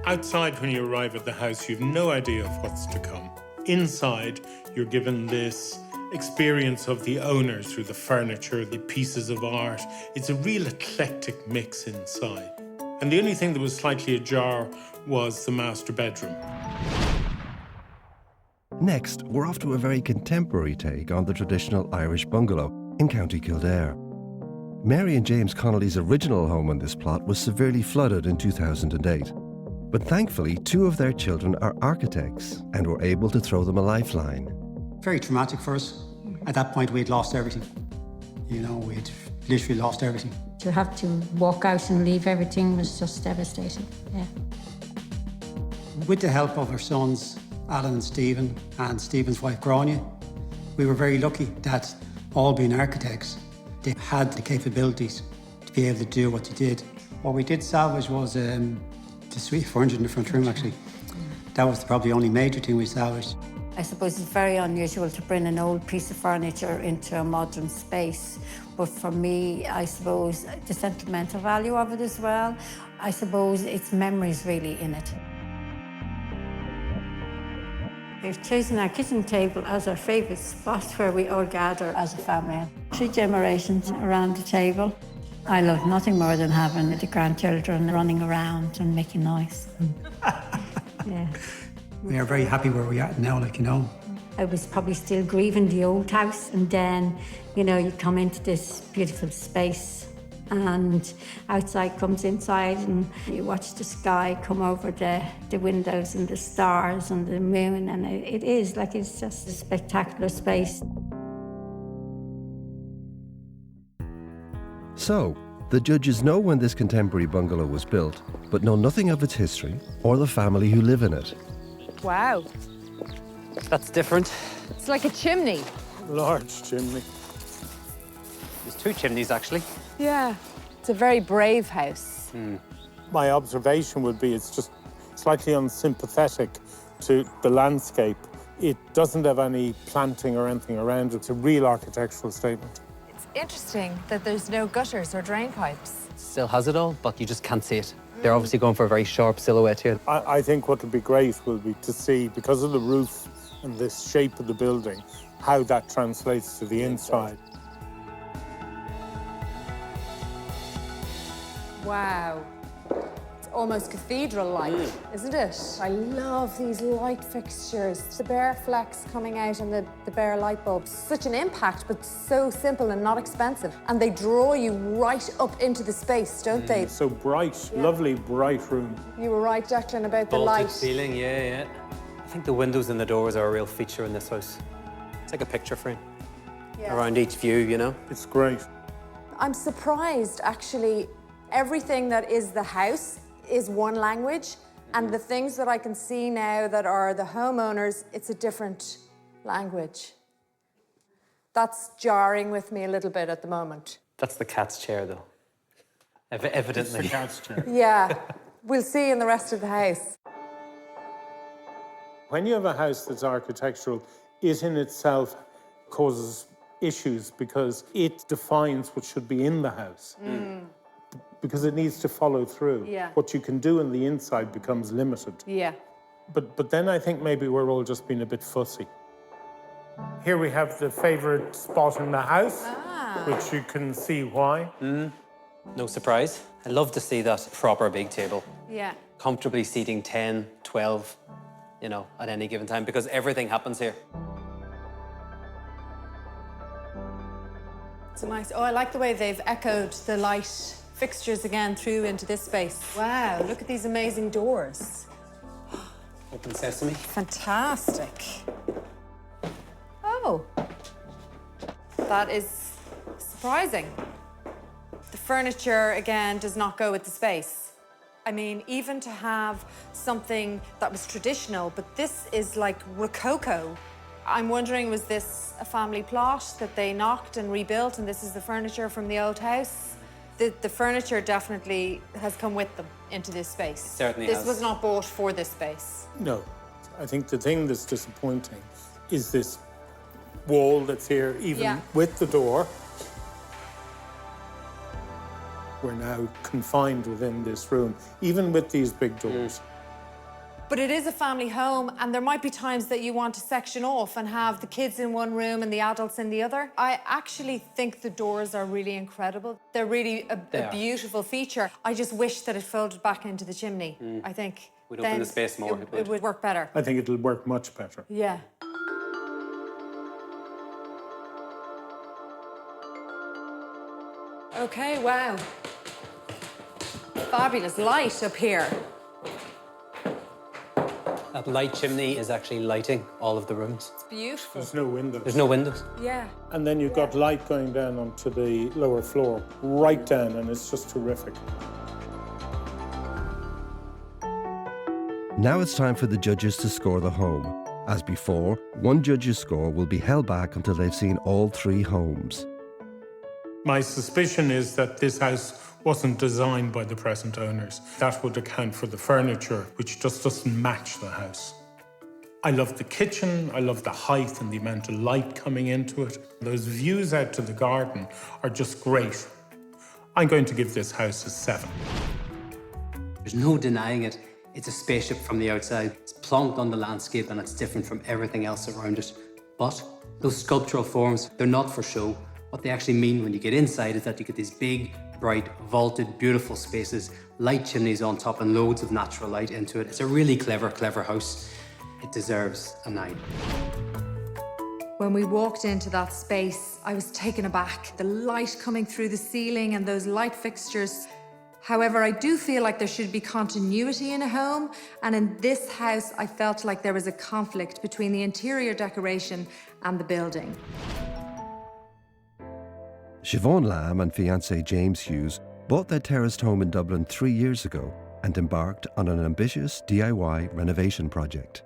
Speaker 2: Outside, when you arrive at the house, you've no idea of what's to come. Inside, you're given this experience of the owner through the furniture, the pieces of art. It's a real eclectic mix inside. And the only thing that was slightly ajar was the master bedroom.
Speaker 1: Next, we're off to a very contemporary take on the traditional Irish bungalow in County Kildare. Mary and James Connolly's original home on this plot was severely flooded in 2008. But thankfully, 2 of their children are architects and were able to throw them a lifeline.
Speaker 17: Very traumatic for us. At that point, we'd lost everything. You know, we'd literally lost everything.
Speaker 18: To have to walk out and leave everything was just devastating, yeah.
Speaker 17: With the help of our sons, Alan and Stephen, and Stephen's wife, Grania, we were very lucky that, all being architects, they had the capabilities to be able to do what they did. What we did salvage was the suite furniture in the front room, actually. That was probably the only major thing we salvaged.
Speaker 18: I suppose it's very unusual to bring an old piece of furniture into a modern space. But for me, I suppose the sentimental value of it as well. I suppose it's memories really in it. We've chosen our kitchen table as our favourite spot where we all gather as a family. 3 generations around the table. I love nothing more than having the grandchildren running around and making noise. Yeah.
Speaker 17: We are very happy where we are now, like, you know.
Speaker 18: I was probably still grieving the old house, and then, you know, you come into this beautiful space and outside comes inside and you watch the sky come over the windows and the stars and the moon, and it is like it's just a spectacular space.
Speaker 1: So, the judges know when this contemporary bungalow was built, but know nothing of its history or the family who live in it.
Speaker 4: Wow,
Speaker 3: That's different.
Speaker 4: it's like a chimney.
Speaker 2: Large chimney.
Speaker 3: There's 2 chimneys, actually.
Speaker 4: Yeah. It's a very brave house.
Speaker 2: My observation would be it's just slightly unsympathetic to the landscape. It doesn't have any planting or anything around it. It's a real architectural statement.
Speaker 4: It's interesting that there's no gutters or drain pipes.
Speaker 3: Still has it all, but you just can't see it. They're obviously going for a very sharp silhouette here.
Speaker 2: I think what would be great will be to see, because of the roof and the shape of the building, how that translates to the inside.
Speaker 4: Wow. It's almost cathedral-like, isn't it? I love these light fixtures. The bare flex coming out and the bare light bulbs. Such an impact, but so simple and not expensive. And they draw you right up into the space, don't they?
Speaker 2: So bright, lovely, bright room.
Speaker 4: You were right, Declan, about the
Speaker 3: Vaulted
Speaker 4: light.
Speaker 3: ceiling, yeah. I think the windows and the doors are a real feature in this house. It's like a picture frame around each view, you know?
Speaker 2: It's great.
Speaker 4: I'm surprised, actually. Everything that is the house is one language, and the things that I can see now that are the homeowners, it's a different language. That's jarring with me a little bit at the moment.
Speaker 3: That's the cat's chair, though. Evidently.
Speaker 2: It's the cat's chair.
Speaker 4: Yeah, we'll see in the rest of the house.
Speaker 2: When you have a house that's architectural, it in itself causes issues because it defines what should be in the house. Because it needs to follow through.
Speaker 4: Yeah.
Speaker 2: What you can do in the inside becomes limited.
Speaker 4: Yeah.
Speaker 2: But then I think maybe we're all just being a bit fussy. Here we have the favourite spot in the house, which you can see why.
Speaker 3: No surprise. I love to see that proper big table.
Speaker 4: Yeah.
Speaker 3: Comfortably seating 10, 12, you know, at any given time, because everything happens here.
Speaker 4: It's a nice, I like the way they've echoed the light fixtures again through into this space. Wow, look at these amazing doors.
Speaker 3: Open sesame.
Speaker 4: Fantastic. Oh, that is surprising. The furniture, again, does not go with the space. I mean, even to have something that was traditional, but this is like Rococo. I'm wondering, was this a family plot that they knocked and rebuilt, and this is the furniture from the old house? The furniture definitely has come with them into this space.
Speaker 3: Certainly
Speaker 4: This
Speaker 3: has.
Speaker 4: was not bought for this space.
Speaker 2: No. I think the thing that's disappointing is this wall that's here, even with the door. We're now confined within this room, even with these big doors.
Speaker 4: But it is a family home, and there might be times that you want to section off and have the kids in one room and the adults in the other. I actually think the doors are really incredible. They're really a beautiful feature. I just wish that it folded back into the chimney, I think.
Speaker 3: Would open the space more.
Speaker 4: It would work better.
Speaker 2: I think it'll work much better.
Speaker 4: Yeah. Okay, wow. Fabulous light up here.
Speaker 3: That light chimney is actually lighting all of the rooms.
Speaker 4: It's beautiful.
Speaker 2: There's no windows.
Speaker 3: There's no windows.
Speaker 4: Yeah.
Speaker 2: And then you've got light going down onto the lower floor, right down, and it's just terrific.
Speaker 1: Now it's time for the judges to score the home. As before, one judge's score will be held back until they've seen all 3 homes.
Speaker 2: My suspicion is that this house wasn't designed by the present owners. That would account for the furniture, which just doesn't match the house. I love the kitchen, I love the height and the amount of light coming into it. Those views out to the garden are just great. I'm going to give this house a 7.
Speaker 3: There's no denying it. It's a spaceship from the outside. It's plonked on the landscape and it's different from everything else around it. But those sculptural forms, they're not for show. What they actually mean when you get inside is that you get these big, bright, vaulted, beautiful spaces, light chimneys on top and loads of natural light into it. It's a really clever, clever house. It deserves a 9.
Speaker 4: When we walked into that space, I was taken aback. The light coming through the ceiling and those light fixtures. However, I do feel like there should be continuity in a home, and in this house, I felt like there was a conflict between the interior decoration and the building.
Speaker 1: Siobhan Lamb and fiancé James Hughes bought their terraced home in Dublin 3 years ago and embarked on an ambitious DIY renovation project.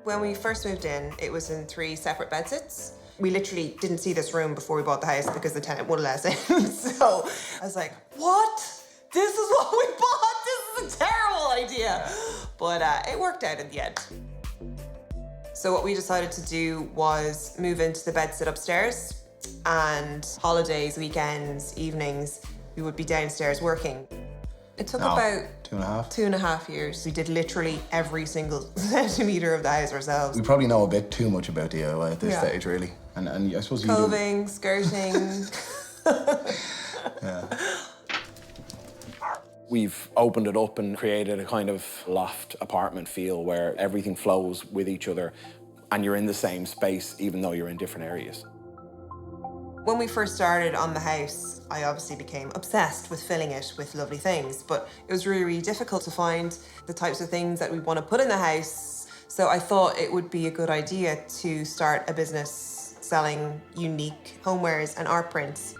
Speaker 19: When we first moved in, it was in 3 separate bedsits. We literally didn't see this room before we bought the house because the tenant wouldn't let us in. So I was like, what? This is what we bought? This is a terrible idea. But it worked out in the end. So what we decided to do was move into the bedsit upstairs, and holidays, weekends, evenings, we would be downstairs working. It took about
Speaker 20: 2.5.
Speaker 19: 2.5 years. We did literally every single centimetre of the house ourselves.
Speaker 20: We probably know a bit too much about DIY at this stage, really. And I suppose you do.
Speaker 19: Coving, skirting.
Speaker 20: Yeah.
Speaker 21: We've opened it up and created a kind of loft apartment feel where everything flows with each other and you're in the same space even though you're in different areas.
Speaker 19: When we first started on the house, I obviously became obsessed with filling it with lovely things, but it was really, really difficult to find the types of things that we want to put in the house. So I thought it would be a good idea to start a business selling unique homewares and art prints.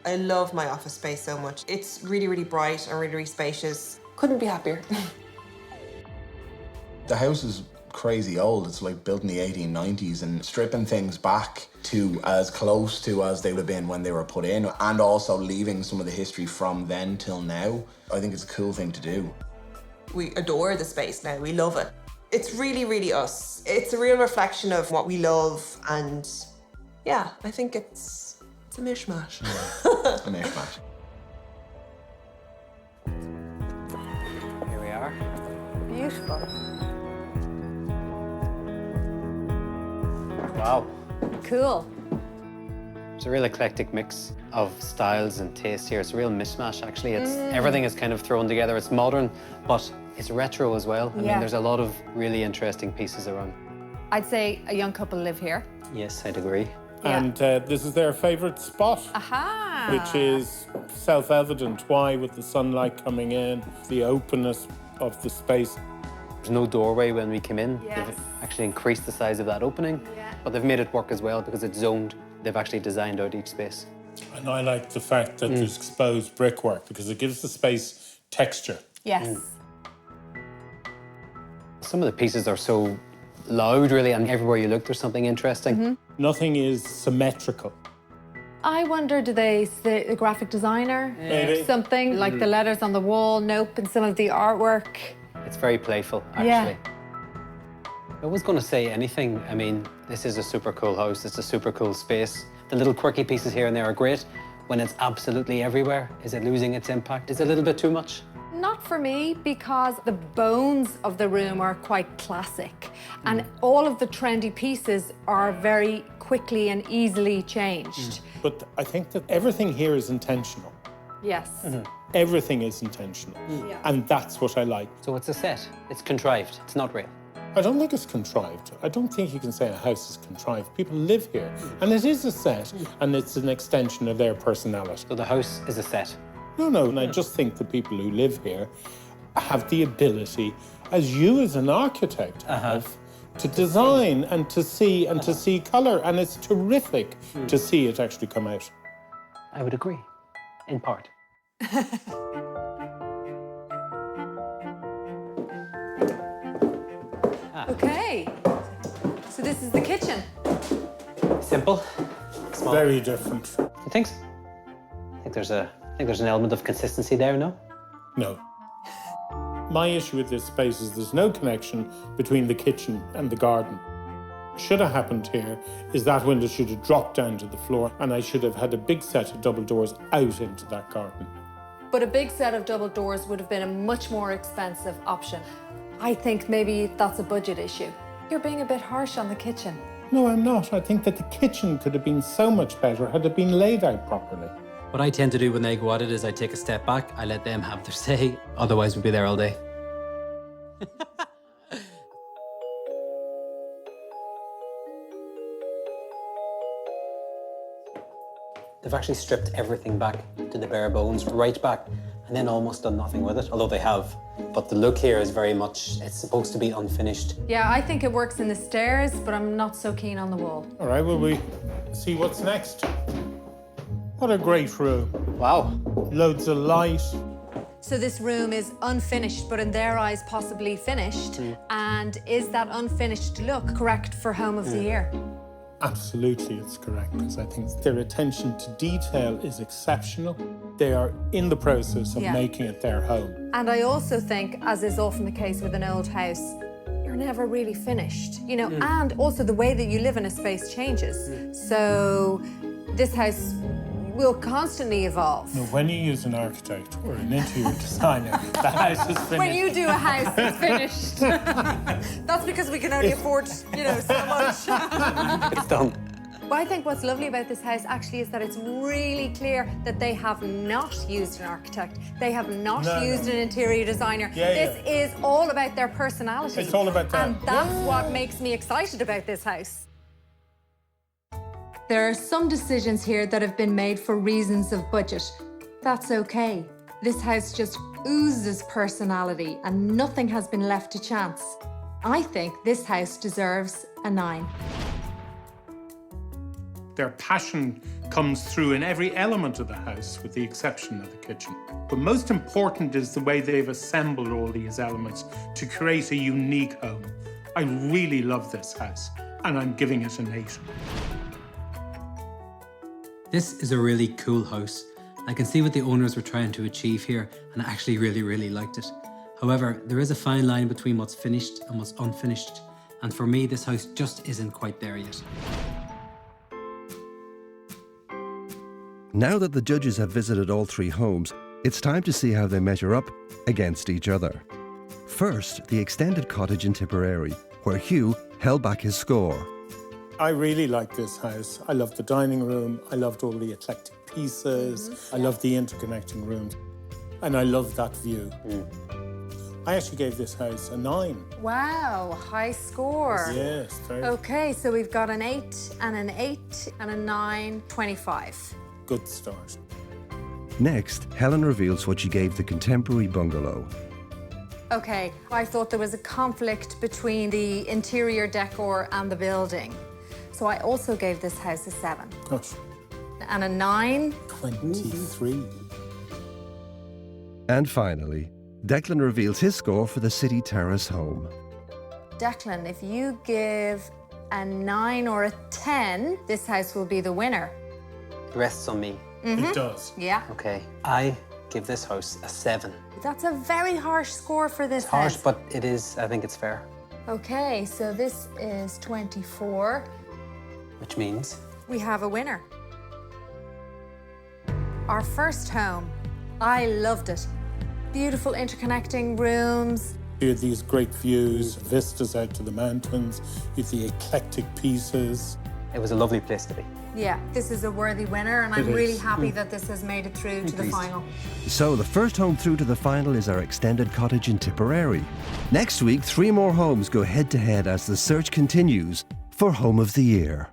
Speaker 19: I love my office space so much. It's really, really bright and really, really spacious. Couldn't be happier.
Speaker 20: The house is crazy old. It's like built in the 1890s, and stripping things back to as close to as they would have been when they were put in, and also leaving some of the history from then till now, I think it's a cool thing to do.
Speaker 19: We adore the space now. We love it. It's really, really us. It's a real reflection of what we love, and yeah, I think it's a mishmash.
Speaker 20: A mishmash.
Speaker 9: Here we are.
Speaker 4: Beautiful.
Speaker 9: Wow.
Speaker 4: Cool.
Speaker 9: It's a real eclectic mix of styles and taste here. It's a real mishmash, actually. It's everything is kind of thrown together. It's modern, but it's retro as well. I mean, there's a lot of really interesting pieces around.
Speaker 4: I'd say a young couple live here.
Speaker 9: Yes, I'd agree.
Speaker 2: And this is their favourite spot, which is self-evident. Why? With the sunlight coming in, the openness of the space.
Speaker 9: There's no doorway when we came in. They've actually increased the size of that opening, but they've made it work as well because it's zoned. They've actually designed out each space.
Speaker 2: And I like the fact that there's exposed brickwork because it gives the space texture.
Speaker 4: Yes.
Speaker 9: Some of the pieces are so loud, really, and everywhere you look, there's something interesting.
Speaker 2: Nothing is symmetrical.
Speaker 4: I wonder, do they say a graphic designer?
Speaker 2: Maybe.
Speaker 4: Something like the letters on the wall, nope, and some of the artwork.
Speaker 9: It's very playful, actually.
Speaker 4: Yeah.
Speaker 9: I was going to say anything. I mean, this is a super cool house. It's a super cool space. The little quirky pieces here and there are great. When it's absolutely everywhere, is it losing its impact? Is it a little bit too much?
Speaker 4: Not for me, because the bones of the room are quite classic, and all of the trendy pieces are very quickly and easily changed.
Speaker 2: But I think that everything here is intentional.
Speaker 4: Yes.
Speaker 2: Everything is intentional. And that's what I like.
Speaker 9: So it's a set. It's contrived. It's not real.
Speaker 2: I don't think it's contrived. I don't think you can say a house is contrived. People live here, and it is a set, and it's an extension of their personality.
Speaker 9: So the house is a set?
Speaker 2: No, and I just think the people who live here have the ability, as you as an architect have, to design and to see colour, and it's terrific to see it actually come out.
Speaker 9: I would agree, in part.
Speaker 4: Okay, so this is the kitchen.
Speaker 9: Simple, small.
Speaker 2: Very different.
Speaker 9: You think so? I think there's an element of consistency there, no?
Speaker 2: No. My issue with this space is there's no connection between the kitchen and the garden. Should have happened here is that window should have dropped down to the floor, and I should have had a big set of double doors out into that garden.
Speaker 4: But a big set of double doors would have been a much more expensive option. I think maybe that's a budget issue. You're being a bit harsh on the kitchen.
Speaker 2: No, I'm not. I think that the kitchen could have been so much better had it been laid out properly.
Speaker 3: What I tend to do when they go at it is I take a step back, I let them have their say, otherwise we'd be there all day. They've actually stripped everything back to the bare bones, right back, and then almost done nothing with it, although they have. But the look here is very much, it's supposed to be unfinished.
Speaker 4: Yeah, I think it works in the stairs, but I'm not so keen on the wall.
Speaker 2: All right, will we see what's next? What a great room.
Speaker 9: Wow.
Speaker 2: Loads of light.
Speaker 4: So this room is unfinished, but in their eyes possibly finished. And is that unfinished look correct for Home of the Year?
Speaker 2: Absolutely, it's correct, because I think their attention to detail is exceptional. They are in the process of making it their home.
Speaker 4: And I also think, as is often the case with an old house, you're never really finished, you know, and also the way that you live in a space changes. So this house will constantly evolve.
Speaker 2: Now, when you use an architect or an interior designer, the house is finished.
Speaker 4: When you do a house, it's finished. That's because we can only afford, you know, so much.
Speaker 9: It's done.
Speaker 4: But I think what's lovely about this house actually is that it's really clear that they have not used an architect. They have not used an interior designer. This is all about their personality.
Speaker 2: It's all about them.
Speaker 4: And that's what makes me excited about this house. There are some decisions here that have been made for reasons of budget. That's okay. This house just oozes personality and nothing has been left to chance. I think this house deserves a 9.
Speaker 2: Their passion comes through in every element of the house, with the exception of the kitchen. But most important is the way they've assembled all these elements to create a unique home. I really love this house, and I'm giving it an 8.
Speaker 3: This is a really cool house. I can see what the owners were trying to achieve here, and I actually really liked it. However, there is a fine line between what's finished and what's unfinished, and for me, this house just isn't quite there yet.
Speaker 1: Now that the judges have visited all 3 homes, it's time to see how they measure up against each other. First, the extended cottage in Tipperary, where Hugh held back his score.
Speaker 2: I really like this house. I love the dining room. I loved all the eclectic pieces. I love the interconnecting rooms. And I love that view. I actually gave this house a 9.
Speaker 4: Wow, high score.
Speaker 2: Yes, very
Speaker 4: Okay, so we've got an 8 and an 8 and a 9, 25.
Speaker 2: good start.
Speaker 1: Next, Helen reveals what she gave the contemporary bungalow.
Speaker 4: Okay, I thought there was a conflict between the interior decor and the building. So I also gave this house a 7.
Speaker 2: Gosh.
Speaker 4: And a 9.
Speaker 2: 23.
Speaker 1: And finally, Declan reveals his score for the City Terrace home.
Speaker 4: Declan, if you give a 9 or a 10, this house will be the winner.
Speaker 9: It rests on me.
Speaker 2: It does.
Speaker 4: Yeah.
Speaker 9: Okay, I give this house a 7.
Speaker 4: That's a very harsh score for this
Speaker 9: It's harsh,
Speaker 4: house.
Speaker 9: but it is, I think it's fair.
Speaker 4: Okay, so this is 24.
Speaker 9: Which means?
Speaker 4: We have a winner. Our first home. I loved it. Beautiful interconnecting rooms.
Speaker 2: You have these great views, vistas out to the mountains, you have the eclectic pieces.
Speaker 9: It was a lovely place to be.
Speaker 4: Yeah, this is a worthy winner, and I'm
Speaker 2: It
Speaker 4: really
Speaker 2: is.
Speaker 4: happy that this has made it through to the final.
Speaker 1: So the first home through to the final is our extended cottage in Tipperary. Next week, 3 more homes go head-to-head as the search continues for Home of the Year.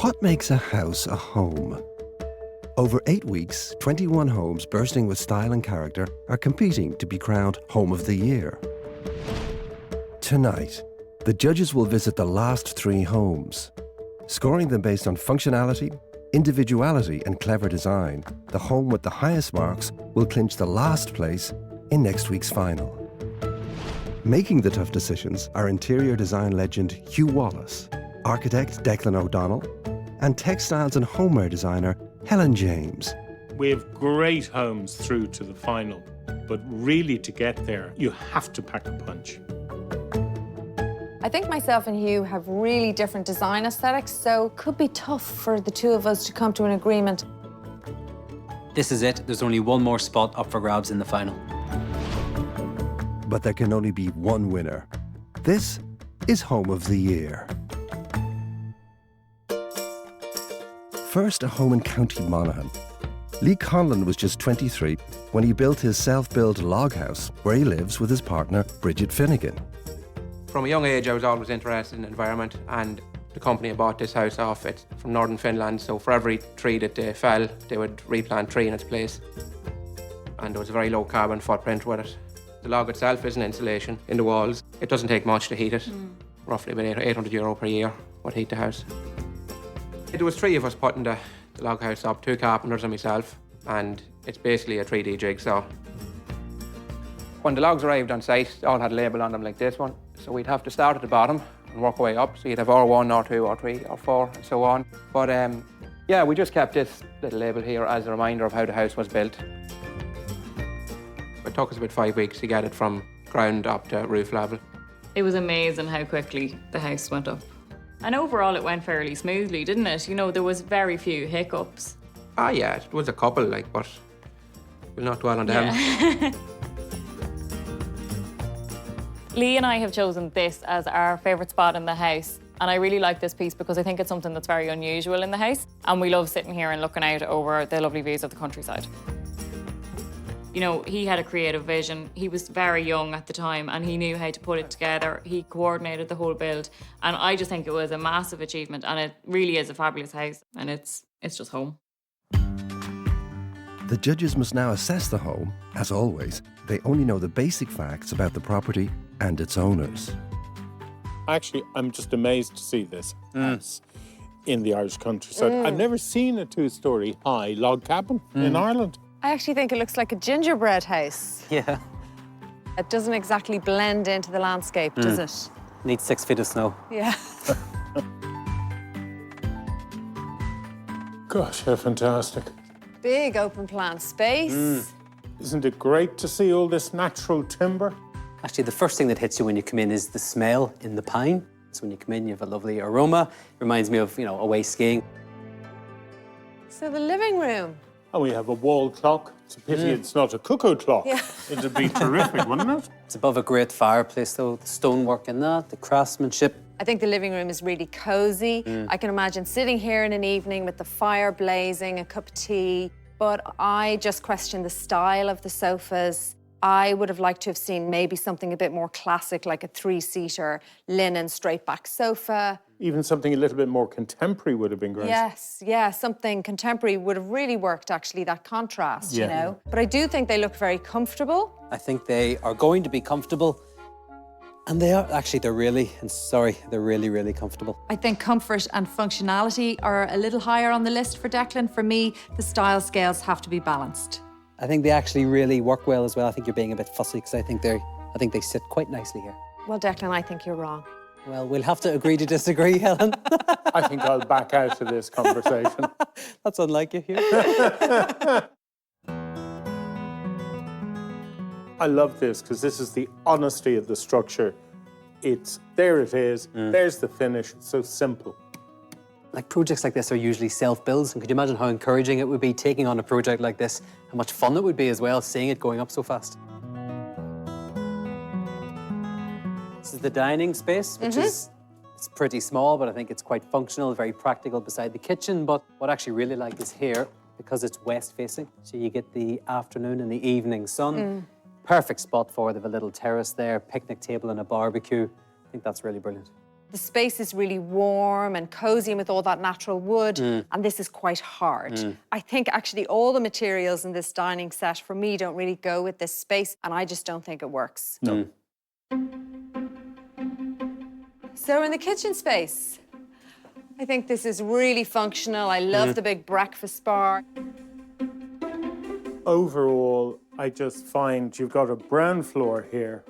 Speaker 1: What makes a house a home? Over 8 weeks, 21 homes bursting with style and character are competing to be crowned Home of the Year. Tonight, the judges will visit the last 3 homes. Scoring them based on functionality, individuality and clever design, the home with the highest marks will clinch the last place in next week's final. Making the tough decisions are interior design legend Hugh Wallace, architect Declan O'Donnell, and textiles and homeware designer Helen James.
Speaker 2: We have great homes through to the final, but really to get there, you have to pack a punch.
Speaker 4: I think myself and Hugh have really different design aesthetics, so it could be tough for the 2 of us to come to an agreement.
Speaker 3: This is it. There's only one more spot up for grabs in the final.
Speaker 1: But there can only be one winner. This is Home of the Year. First, a home in County Monaghan. Lee Conlon was just 23 when he built his self-built log house where he lives with his partner, Bridget Finnegan.
Speaker 7: From a young age, I was always interested in the environment, and the company bought this house off it from northern Finland, so for every tree that they fell, they would replant 3 in its place. And there was a very low carbon footprint with it. The log itself is an insulation in the walls. It doesn't take much to heat it. Roughly about €800 per year would heat the house. There was 3 of us putting the log house up, 2 carpenters and myself, and it's basically a 3D jigsaw. When the logs arrived on site, they all had a label on them like this one, so we'd have to start at the bottom and work our way up, so you'd have R1, R2, R3, R4, and so on. But yeah, we just kept this little label here as a reminder of how the house was built. It took us about 5 weeks to get it from ground up to roof level.
Speaker 22: It was amazing how quickly the house went up. And overall, it went fairly smoothly, didn't it? You know, there was very few hiccups.
Speaker 7: Ah, yeah, it was a couple, like, but we'll not dwell on them.
Speaker 22: Lee and I have chosen this as our favourite spot in the house. And I really like this piece because I think it's something that's very unusual in the house. And we love sitting here and looking out over the lovely views of the countryside. You know, he had a creative vision. He was very young at the time and he knew how to put it together. He coordinated the whole build. And I just think it was a massive achievement, and it really is a fabulous house, and it's just home.
Speaker 1: The judges must now assess the home. As always, they only know the basic facts about the property and its owners.
Speaker 2: Actually, I'm just amazed to see this house in the Irish countryside. I've never seen a 2-storey high log cabin in Ireland.
Speaker 4: I actually think it looks like a gingerbread house.
Speaker 9: Yeah.
Speaker 4: It doesn't exactly blend into the landscape, does it?
Speaker 9: Needs 6 feet of snow.
Speaker 4: Yeah.
Speaker 2: Gosh, how fantastic.
Speaker 4: Big open plan space.
Speaker 2: Isn't it great to see all this natural timber?
Speaker 3: Actually, the first thing that hits you when you come in is the smell in the pine. So when you come in, you have a lovely aroma. It reminds me of, you know, away skiing.
Speaker 4: So the living room.
Speaker 2: And we have a wall clock. It's a pity it's not a cuckoo clock.
Speaker 4: Yeah.
Speaker 2: It'd be terrific, wouldn't it?
Speaker 3: It's above a great fireplace, though. The stonework in that, the craftsmanship.
Speaker 4: I think the living room is really cozy. I can imagine sitting here in an evening with the fire blazing, a cup of tea. But I just question the style of the sofas. I would have liked to have seen maybe something a bit more classic, like a 3-seater linen straight back sofa.
Speaker 2: Even something a little bit more contemporary would have been great.
Speaker 4: Yes, yeah, something contemporary would have really worked, actually, that contrast, you know? But I do think they look very comfortable.
Speaker 3: I think they are going to be comfortable. And they are, actually, they're really really comfortable.
Speaker 4: I think comfort and functionality are a little higher on the list for Declan. For me, the style scales have to be balanced.
Speaker 3: I think they actually really work well as well. I think you're being a bit fussy because I think they sit quite nicely here.
Speaker 4: Well, Declan, I think you're wrong.
Speaker 3: Well, we'll have to agree to disagree, Helen.
Speaker 2: I think I'll back out of this conversation.
Speaker 3: That's unlike you, Hugh.
Speaker 2: I love this because this is the honesty of the structure. There it is, there's the finish, it's so simple.
Speaker 3: Like, projects like this are usually self-builds, and could you imagine how encouraging it would be taking on a project like this? How much fun it would be as well, seeing it going up so fast. This is the dining space, which is it's pretty small, but I think it's quite functional, very practical beside the kitchen. But what I actually really like is here, because it's west-facing, so you get the afternoon and the evening sun. Perfect spot for it. They have a little terrace there, picnic table and a barbecue. I think that's really brilliant.
Speaker 4: The space is really warm and cozy and with all that natural wood, and this is quite hard. I think actually all the materials in this dining set for me don't really go with this space, and I just don't think it works.
Speaker 2: No.
Speaker 4: So in the kitchen space, I think this is really functional. I love the big breakfast bar.
Speaker 2: Overall, I just find you've got a brown floor here.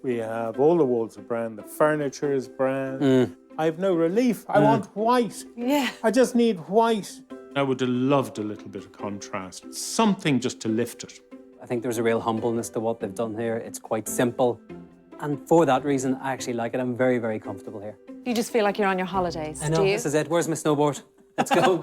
Speaker 2: We have all the walls are brown, the furniture is brown. I have no relief. I want white.
Speaker 4: Yeah.
Speaker 2: I just need white. I would have loved a little bit of contrast, something just to lift it.
Speaker 3: I think there's a real humbleness to what they've done here. It's quite simple. And for that reason, I actually like it. I'm very, very comfortable here.
Speaker 4: You just feel like you're on your holidays,
Speaker 3: I know,
Speaker 4: do you?
Speaker 3: this is it. Where's my snowboard? Let's go.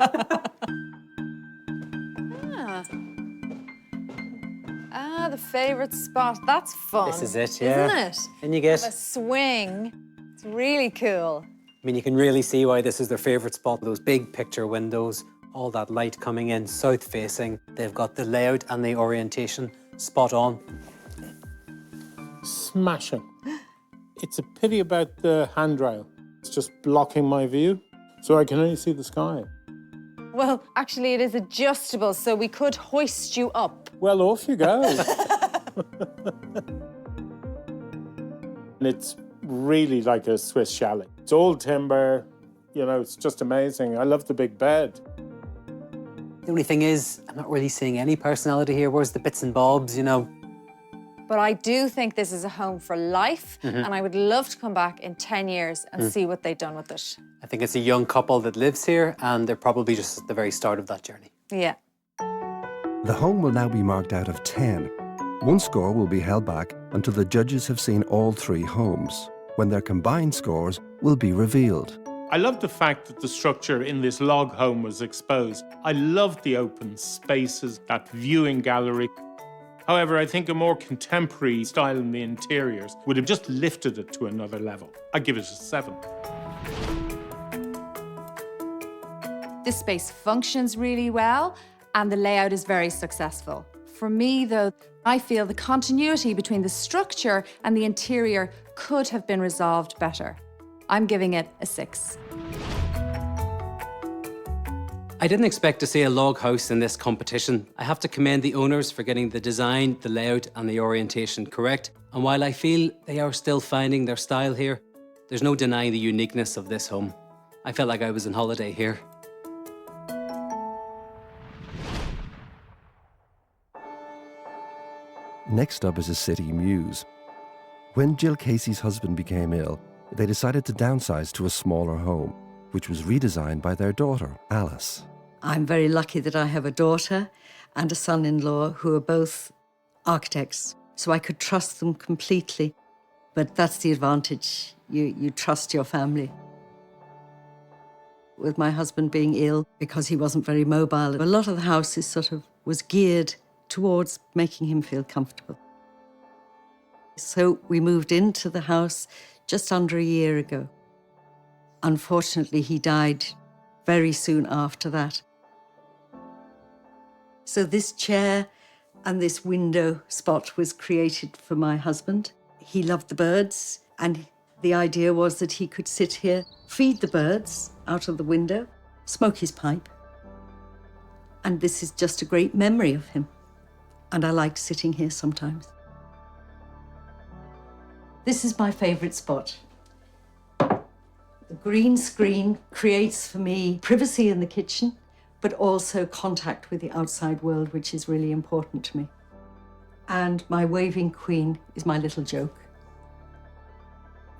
Speaker 4: The favourite spot. That's fun.
Speaker 3: This is it, yeah.
Speaker 4: Isn't it?
Speaker 3: And you get
Speaker 4: a swing. It's really cool.
Speaker 3: I mean, you can really see why this is their favourite spot. Those big picture windows, All that light coming in, south facing. They've got the layout and the orientation spot on.
Speaker 2: Smashing. It's a pity about the handrail. It's just blocking my view, so I can only see the sky.
Speaker 4: Well, actually, it is adjustable, so we could hoist you up.
Speaker 2: Well, off you go. And it's really like a Swiss chalet. It's all timber, you know, it's just amazing. I love the big bed.
Speaker 3: The only thing is, I'm not really seeing any personality here. Where's the bits and bobs, you know?
Speaker 4: But I do think this is a home for life,
Speaker 3: Mhm.
Speaker 4: and I would love to come back in 10 years and see what they've done with it.
Speaker 3: I think it's a young couple that lives here, and they're probably just at the very start of that journey.
Speaker 4: Yeah.
Speaker 1: The home will now be marked out of 10. One score will be held back until the judges have seen all 3 homes, when their combined scores will be revealed.
Speaker 2: I love the fact that the structure in this log home was exposed. I love the open spaces, that viewing gallery. However, I think a more contemporary style in the interiors would have just lifted it to another level. I give it a 7.
Speaker 4: This space functions really well, and the layout is very successful. For me, though, I feel the continuity between the structure and the interior could have been resolved better. I'm giving it a 6.
Speaker 3: I didn't expect to see a log house in this competition. I have to commend the owners for getting the design, the layout and the orientation correct. And while I feel they are still finding their style here, there's no denying the uniqueness of this home. I felt like I was on holiday here.
Speaker 1: Next up is a city, Mews. When Jill Casey's husband became ill, they decided to downsize to a smaller home, which was redesigned by their daughter, Alice.
Speaker 5: I'm very lucky that I have a daughter and a son-in-law who are both architects, so I could trust them completely. But that's the advantage. You trust your family. With my husband being ill, because he wasn't very mobile, a lot of the house was geared towards making him feel comfortable. So we moved into the house just under a year ago. Unfortunately, he died very soon after that. So this chair and this window spot was created for my husband. He loved the birds, and the idea was that he could sit here, feed the birds out of the window, smoke his pipe. And this is just a great memory of him. And I like sitting here sometimes. This is my favourite spot. The green screen creates for me privacy in the kitchen, but also contact with the outside world, which is really important to me. And my waving queen is my little joke.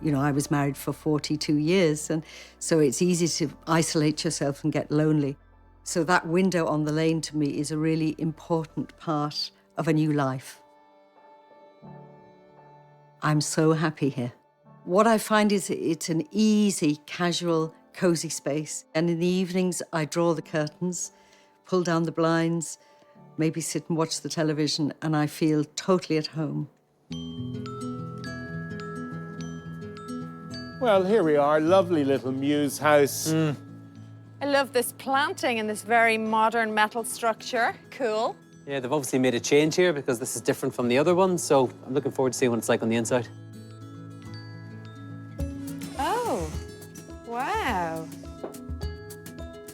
Speaker 5: You know, I was married for 42 years, and so it's easy to isolate yourself and get lonely. So that window on the lane to me is a really important part of a new life. I'm so happy here. What I find is it's an easy, casual, cosy space. And in the evenings, I draw the curtains, pull down the blinds, maybe sit and watch the television, and I feel totally at home.
Speaker 2: Well, here we are, lovely little Mews house.
Speaker 4: I love this planting and this very modern metal structure. Cool.
Speaker 3: Yeah, they've obviously made a change here because this is different from the other one, so I'm looking forward to seeing what it's like on the inside.
Speaker 4: Oh, wow.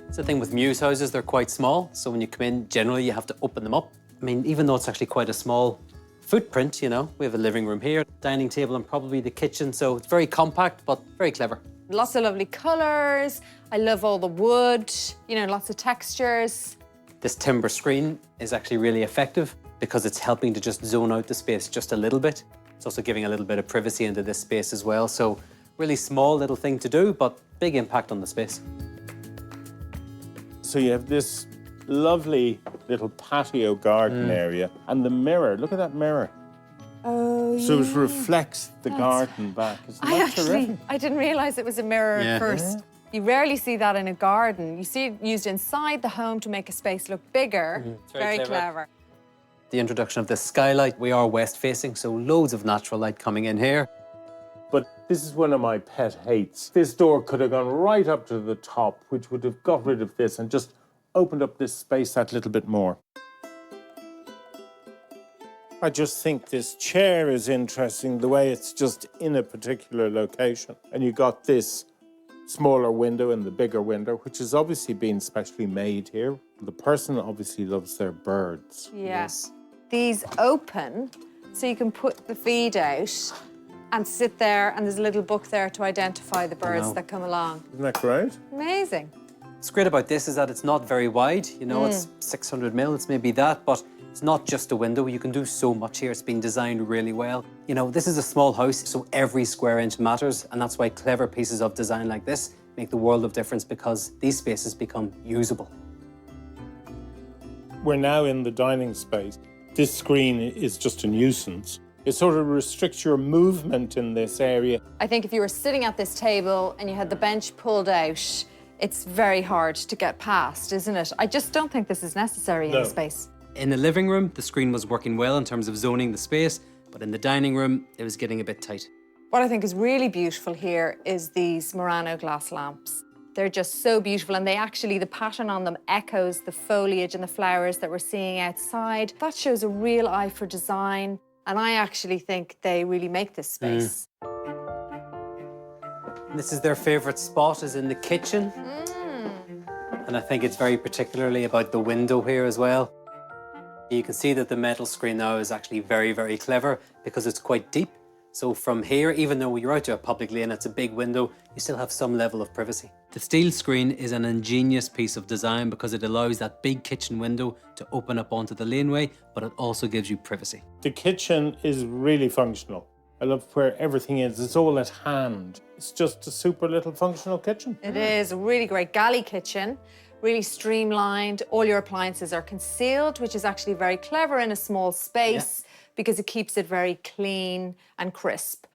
Speaker 3: It's the thing with Mews houses, they're quite small, so when you come in, generally you have to open them up. I mean, even though it's actually quite a small footprint, you know, we have a living room here, dining table and probably the kitchen, so it's very compact, but very clever.
Speaker 4: Lots of lovely colours. I love all the wood, you know, lots of textures.
Speaker 3: This timber screen is actually really effective because it's helping to just zone out the space just a little bit. It's also giving a little bit of privacy into this space as well. So really small little thing to do, but big impact on the space.
Speaker 2: So you have this lovely little patio garden area and the mirror. Look at that mirror.
Speaker 4: Oh,
Speaker 2: So it reflects the garden back. Isn't that terrific?
Speaker 4: I didn't realise it was a mirror at first.
Speaker 2: Yeah.
Speaker 4: You rarely see that in a garden. You see it used inside the home to make a space look bigger.
Speaker 3: It's
Speaker 4: very
Speaker 3: very
Speaker 4: clever.
Speaker 3: The introduction of this skylight, we are west facing, so loads of natural light coming in here.
Speaker 2: But this is one of my pet hates. This door could have gone right up to the top, which would have got rid of this and just opened up this space that little bit more. I just think this chair is interesting, the way it's just in a particular location. And you got this smaller window and the bigger window, which has obviously been specially made here. The person obviously loves their birds.
Speaker 4: Yes. These open, so you can put the feed out and sit there, and there's a little book there to identify the birds that come along.
Speaker 2: Isn't that great?
Speaker 4: Amazing.
Speaker 3: What's great about this is that it's not very wide. You know, it's 600 mil, it's maybe that, but it's not just a window. You can do so much here. It's been designed really well. You know, this is a small house, so every square inch matters, and that's why clever pieces of design like this make the world of difference, because these spaces become usable.
Speaker 2: We're now in the dining space. This screen is just a nuisance. It sort of restricts your movement in this area.
Speaker 4: I think if you were sitting at this table and you had the bench pulled out, it's very hard to get past, isn't it? I just don't think this is necessary in the space.
Speaker 3: In the living room, the screen was working well in terms of zoning the space, but in the dining room, it was getting a bit tight.
Speaker 4: What I think is really beautiful here is these Murano glass lamps. They're just so beautiful, and the pattern on them echoes the foliage and the flowers that we're seeing outside. That shows a real eye for design, and I actually think they really make this space.
Speaker 3: This is their favourite spot, is in the kitchen. And I think it's very particularly about the window here as well. You can see that the metal screen now is actually very, very clever because it's quite deep. So from here, even though you're out to a public lane, it's a big window, you still have some level of privacy. The steel screen is an ingenious piece of design because it allows that big kitchen window to open up onto the laneway, but it also gives you privacy.
Speaker 2: The kitchen is really functional. I love where everything is. It's all at hand. It's just a super little functional kitchen.
Speaker 4: It is a really great galley kitchen, really streamlined. All your appliances are concealed, which is actually very clever in a small space because it keeps it very clean and crisp.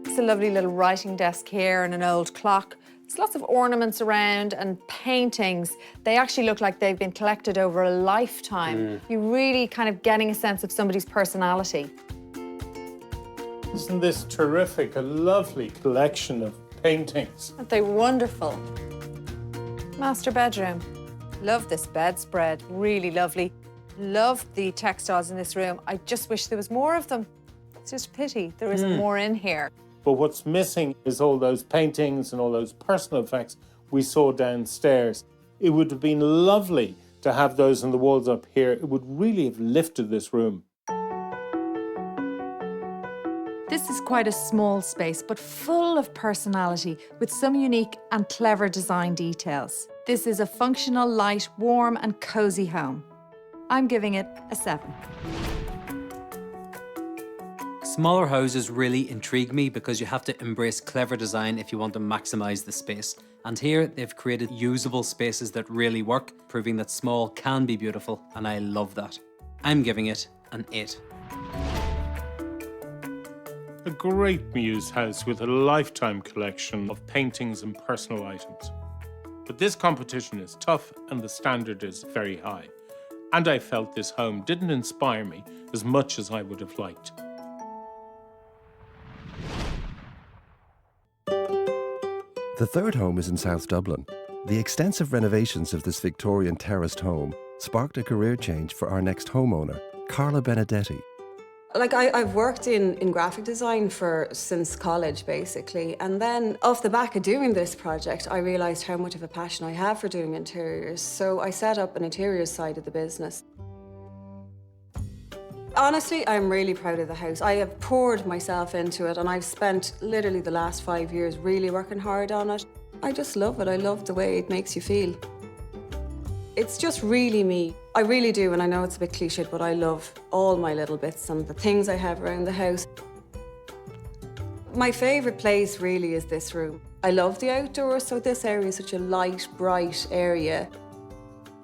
Speaker 4: It's a lovely little writing desk here and an old clock. There's lots of ornaments around and paintings. They actually look like they've been collected over a lifetime. You're really kind of getting a sense of somebody's personality.
Speaker 2: Isn't this terrific? A lovely collection of paintings.
Speaker 4: Aren't they wonderful? Master bedroom. Love this bedspread, really lovely. Love the textiles in this room. I just wish there was more of them. It's just a pity there isn't more in here.
Speaker 2: But what's missing is all those paintings and all those personal effects we saw downstairs. It would have been lovely to have those on the walls up here. It would really have lifted this room.
Speaker 4: This is quite a small space, but full of personality, with some unique and clever design details. This is a functional, light, warm and cosy home. I'm giving it a 7.
Speaker 3: Smaller houses really intrigue me because you have to embrace clever design if you want to maximise the space. And here they've created usable spaces that really work, proving that small can be beautiful, and I love that. I'm giving it an 8.
Speaker 2: A great Mews house with a lifetime collection of paintings and personal items. But this competition is tough and the standard is very high. And I felt this home didn't inspire me as much as I would have liked.
Speaker 1: The third home is in South Dublin. The extensive renovations of this Victorian terraced home sparked a career change for our next homeowner, Carla Benedetti.
Speaker 6: Like I've worked in graphic design since college, basically. And then off the back of doing this project, I realised how much of a passion I have for doing interiors. So I set up an interiors side of the business. Honestly, I'm really proud of the house. I have poured myself into it and I've spent literally the last 5 years really working hard on it. I just love it. I love the way it makes you feel. It's just really me. I really do, and I know it's a bit cliched, but I love all my little bits and the things I have around the house. My favourite place really is this room. I love the outdoors, so this area is such a light, bright area.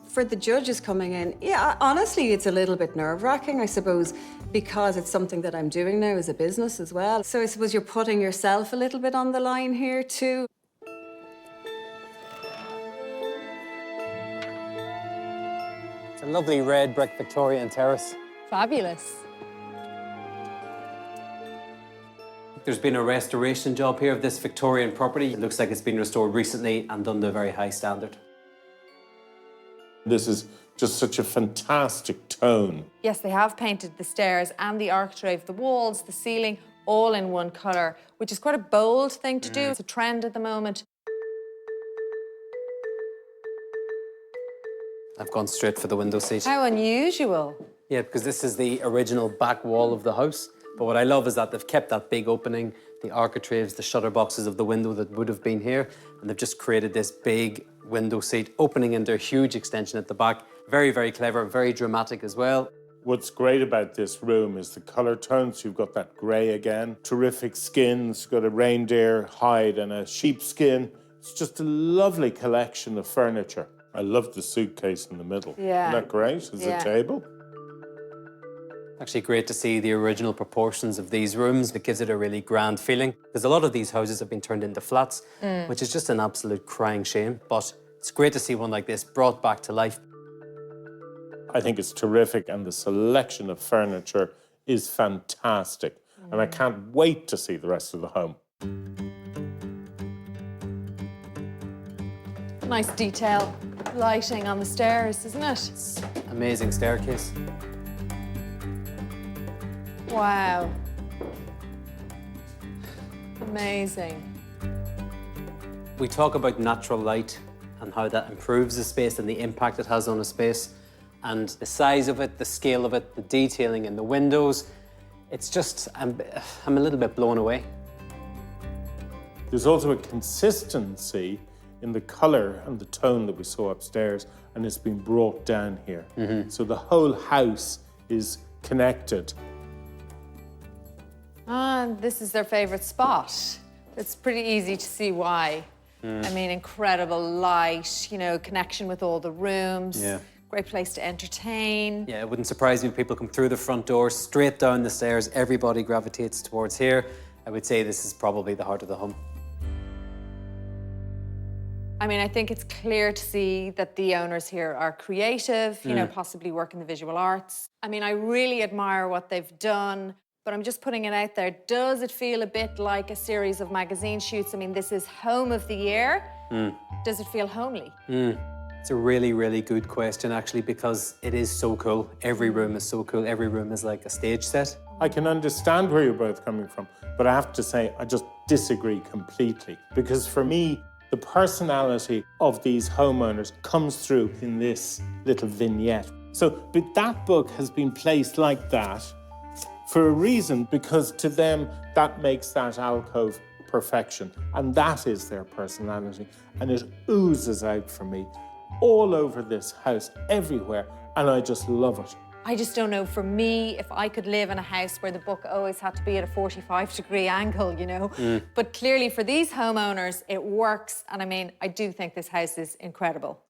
Speaker 6: For the judges coming in, yeah, honestly, it's a little bit nerve-wracking, I suppose, because it's something that I'm doing now as a business as well. So I suppose you're putting yourself a little bit on the line here too.
Speaker 3: It's a lovely red brick Victorian terrace.
Speaker 4: Fabulous.
Speaker 3: There's been a restoration job here of this Victorian property. It looks like it's been restored recently and done to a very high standard.
Speaker 2: This is just such a fantastic tone.
Speaker 4: Yes, they have painted the stairs and the architrave, the walls, the ceiling, all in one colour, which is quite a bold thing to do. It's a trend at the moment.
Speaker 3: I've gone straight for the window seat.
Speaker 4: How unusual.
Speaker 3: Yeah, because this is the original back wall of the house. But what I love is that they've kept that big opening, the architraves, the shutter boxes of the window that would have been here, and they've just created this big window seat opening into a huge extension at the back. Very, very clever, very dramatic as well.
Speaker 2: What's great about this room is the colour tones. You've got that grey again, terrific skins, you've got a reindeer hide and a sheepskin. It's just a lovely collection of furniture. I love the suitcase in the middle.
Speaker 4: Yeah.
Speaker 2: Isn't that great as a table?
Speaker 3: Actually great to see the original proportions of these rooms. It gives it a really grand feeling. Because a lot of these houses have been turned into flats, which is just an absolute crying shame. But it's great to see one like this brought back to life.
Speaker 2: I think it's terrific, and the selection of furniture is fantastic. And I can't wait to see the rest of the home.
Speaker 4: Nice detail lighting on the stairs, isn't it?
Speaker 3: Amazing staircase.
Speaker 4: Wow. Amazing.
Speaker 3: We talk about natural light and how that improves the space and the impact it has on a space. And the size of it, the scale of it, the detailing in the windows. It's just, I'm a little bit blown away.
Speaker 2: There's also a consistency in the colour and the tone that we saw upstairs, and it's been brought down here. So the whole house is connected.
Speaker 4: And this is their favourite spot. It's pretty easy to see why. I mean, incredible light, you know, connection with all the rooms.
Speaker 3: Yeah.
Speaker 4: Great place to entertain.
Speaker 3: Yeah, it wouldn't surprise me if people come through the front door, straight down the stairs, everybody gravitates towards here. I would say this is probably the heart of the home.
Speaker 4: I mean, I think it's clear to see that the owners here are creative, you know, possibly work in the visual arts. I mean, I really admire what they've done, but I'm just putting it out there. Does it feel a bit like a series of magazine shoots? I mean, this is home of the year. Does it feel homely?
Speaker 3: It's a really, really good question, actually, because it is so cool. Every room is so cool. Every room is like a stage set.
Speaker 2: I can understand where you're both coming from, but I have to say, I just disagree completely. Because for me, the personality of these homeowners comes through in this little vignette. So, but that book has been placed like that for a reason, because to them, that makes that alcove perfection. And that is their personality. And it oozes out for me all over this house, everywhere. And I just love it.
Speaker 4: I just don't know, for me, if I could live in a house where the book always had to be at a 45-degree angle, you know. But clearly for these homeowners, it works. And I mean, I do think this house is incredible.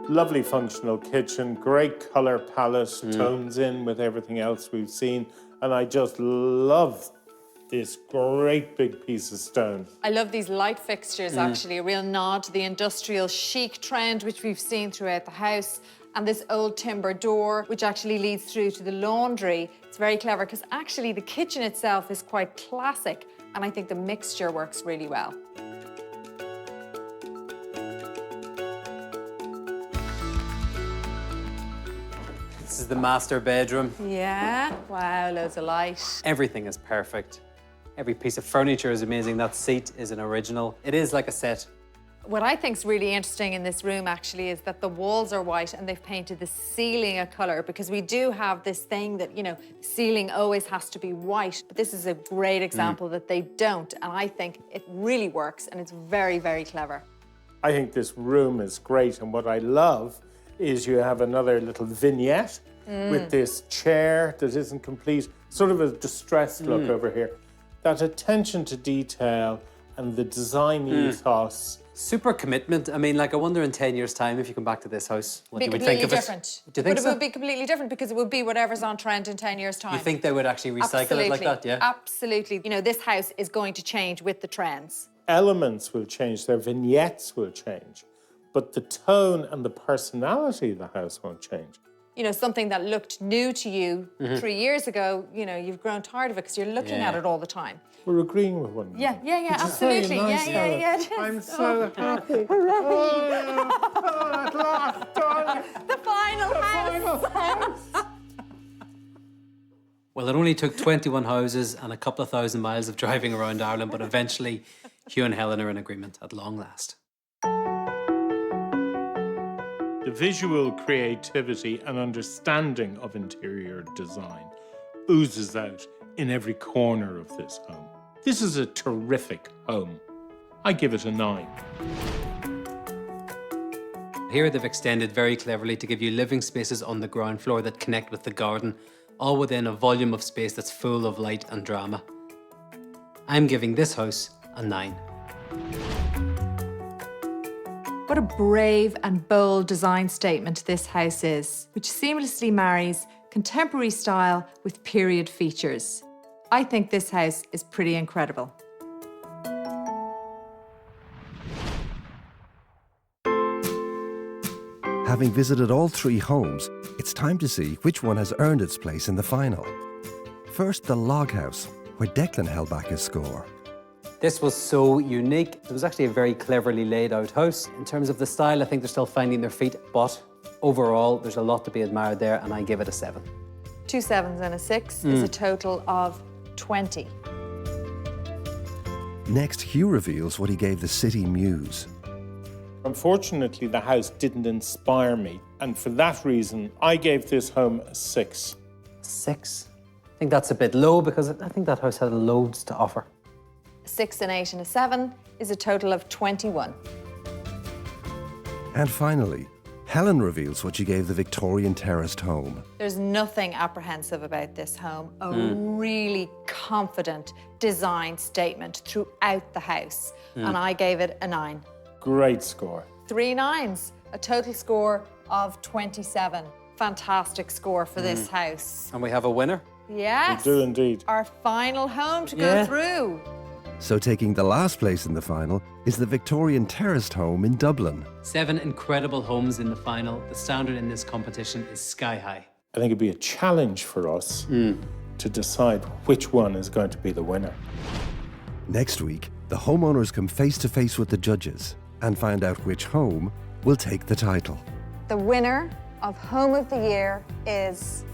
Speaker 2: Lovely functional kitchen, great colour palette, tones in with everything else we've seen. And I just love this great big piece of stone.
Speaker 4: I love these light fixtures, actually, a real nod to the industrial chic trend, which we've seen throughout the house. And this old timber door, which actually leads through to the laundry. It's very clever, because actually the kitchen itself is quite classic, and I think the mixture works really well.
Speaker 3: This is the master bedroom.
Speaker 4: Yeah, wow, loads of light.
Speaker 3: Everything is perfect. Every piece of furniture is amazing. That seat is an original. It is like a set.
Speaker 4: What I think is really interesting in this room, actually, is that the walls are white and they've painted the ceiling a colour, because we do have this thing that, you know, the ceiling always has to be white. But this is a great example that they don't. And I think it really works, and it's very, very clever.
Speaker 2: I think this room is great. And what I love is you have another little vignette with this chair that isn't complete, sort of a distressed look over here. That attention to detail and the design ethos.
Speaker 3: Super commitment. I mean, like, I wonder in 10 years' time, if you come back to this house, what you would think of it. Do you think
Speaker 4: But
Speaker 3: so?
Speaker 4: it would be completely different, because it would be whatever's on trend in 10 years' time.
Speaker 3: You think they would actually recycle it like that, yeah?
Speaker 4: Absolutely. You know, this house is going to change with the trends.
Speaker 2: Elements will change, their vignettes will change, but the tone and the personality of the house won't change.
Speaker 4: you know, something that looked new to you 3 years ago, you know, you've grown tired of it because you're looking at it all the time.
Speaker 2: We're agreeing with one another.
Speaker 4: Yeah,
Speaker 2: Which is very
Speaker 4: absolutely.
Speaker 2: nice, Helen.
Speaker 4: Yeah. It is.
Speaker 2: I'm so happy. At last done.
Speaker 4: The final house.
Speaker 3: Well, it only took 21 houses and a couple of thousand miles of driving around Ireland, but eventually Hugh and Helen are in agreement at long last.
Speaker 2: The visual creativity and understanding of interior design oozes out in every corner of this home. This is a terrific home. I give it a 9.
Speaker 3: Here they've extended very cleverly to give you living spaces on the ground floor that connect with the garden, all within a volume of space that's full of light and drama. I'm giving this house a 9.
Speaker 4: What a brave and bold design statement this house is, which seamlessly marries contemporary style with period features. I think this house is pretty incredible.
Speaker 1: Having visited all 3 homes, it's time to see which one has earned its place in the final. First, the log house, where Declan held back his score.
Speaker 3: This was so unique. It was actually a very cleverly laid out house. In terms of the style, I think they're still finding their feet, but overall, there's a lot to be admired there, and I give it a 7.
Speaker 4: 2 7s and a 6 is a total of 20.
Speaker 1: Next, Hugh reveals what he gave the city Mews.
Speaker 2: Unfortunately, the house didn't inspire me, and for that reason, I gave this home a 6.
Speaker 3: 6? I think that's a bit low because I think that house had loads to offer.
Speaker 4: 6, an 8 and a 7 is a total of 21.
Speaker 1: And finally, Helen reveals what she gave the Victorian terraced home.
Speaker 4: There's nothing apprehensive about this home. A really confident design statement throughout the house. And I gave it a 9.
Speaker 2: Great score.
Speaker 4: 3 9s, a total score of 27. Fantastic score for this house.
Speaker 3: And we have a winner?
Speaker 4: Yes.
Speaker 2: We do indeed.
Speaker 4: Our final home to go through.
Speaker 1: So taking the last place in the final is the Victorian terraced home in Dublin.
Speaker 3: 7 incredible homes in the final. The standard in this competition is sky high.
Speaker 2: I think it'd be a challenge for us to decide which one is going to be the winner.
Speaker 1: Next week, the homeowners come face to face with the judges and find out which home will take the title.
Speaker 4: The winner of Home of the Year is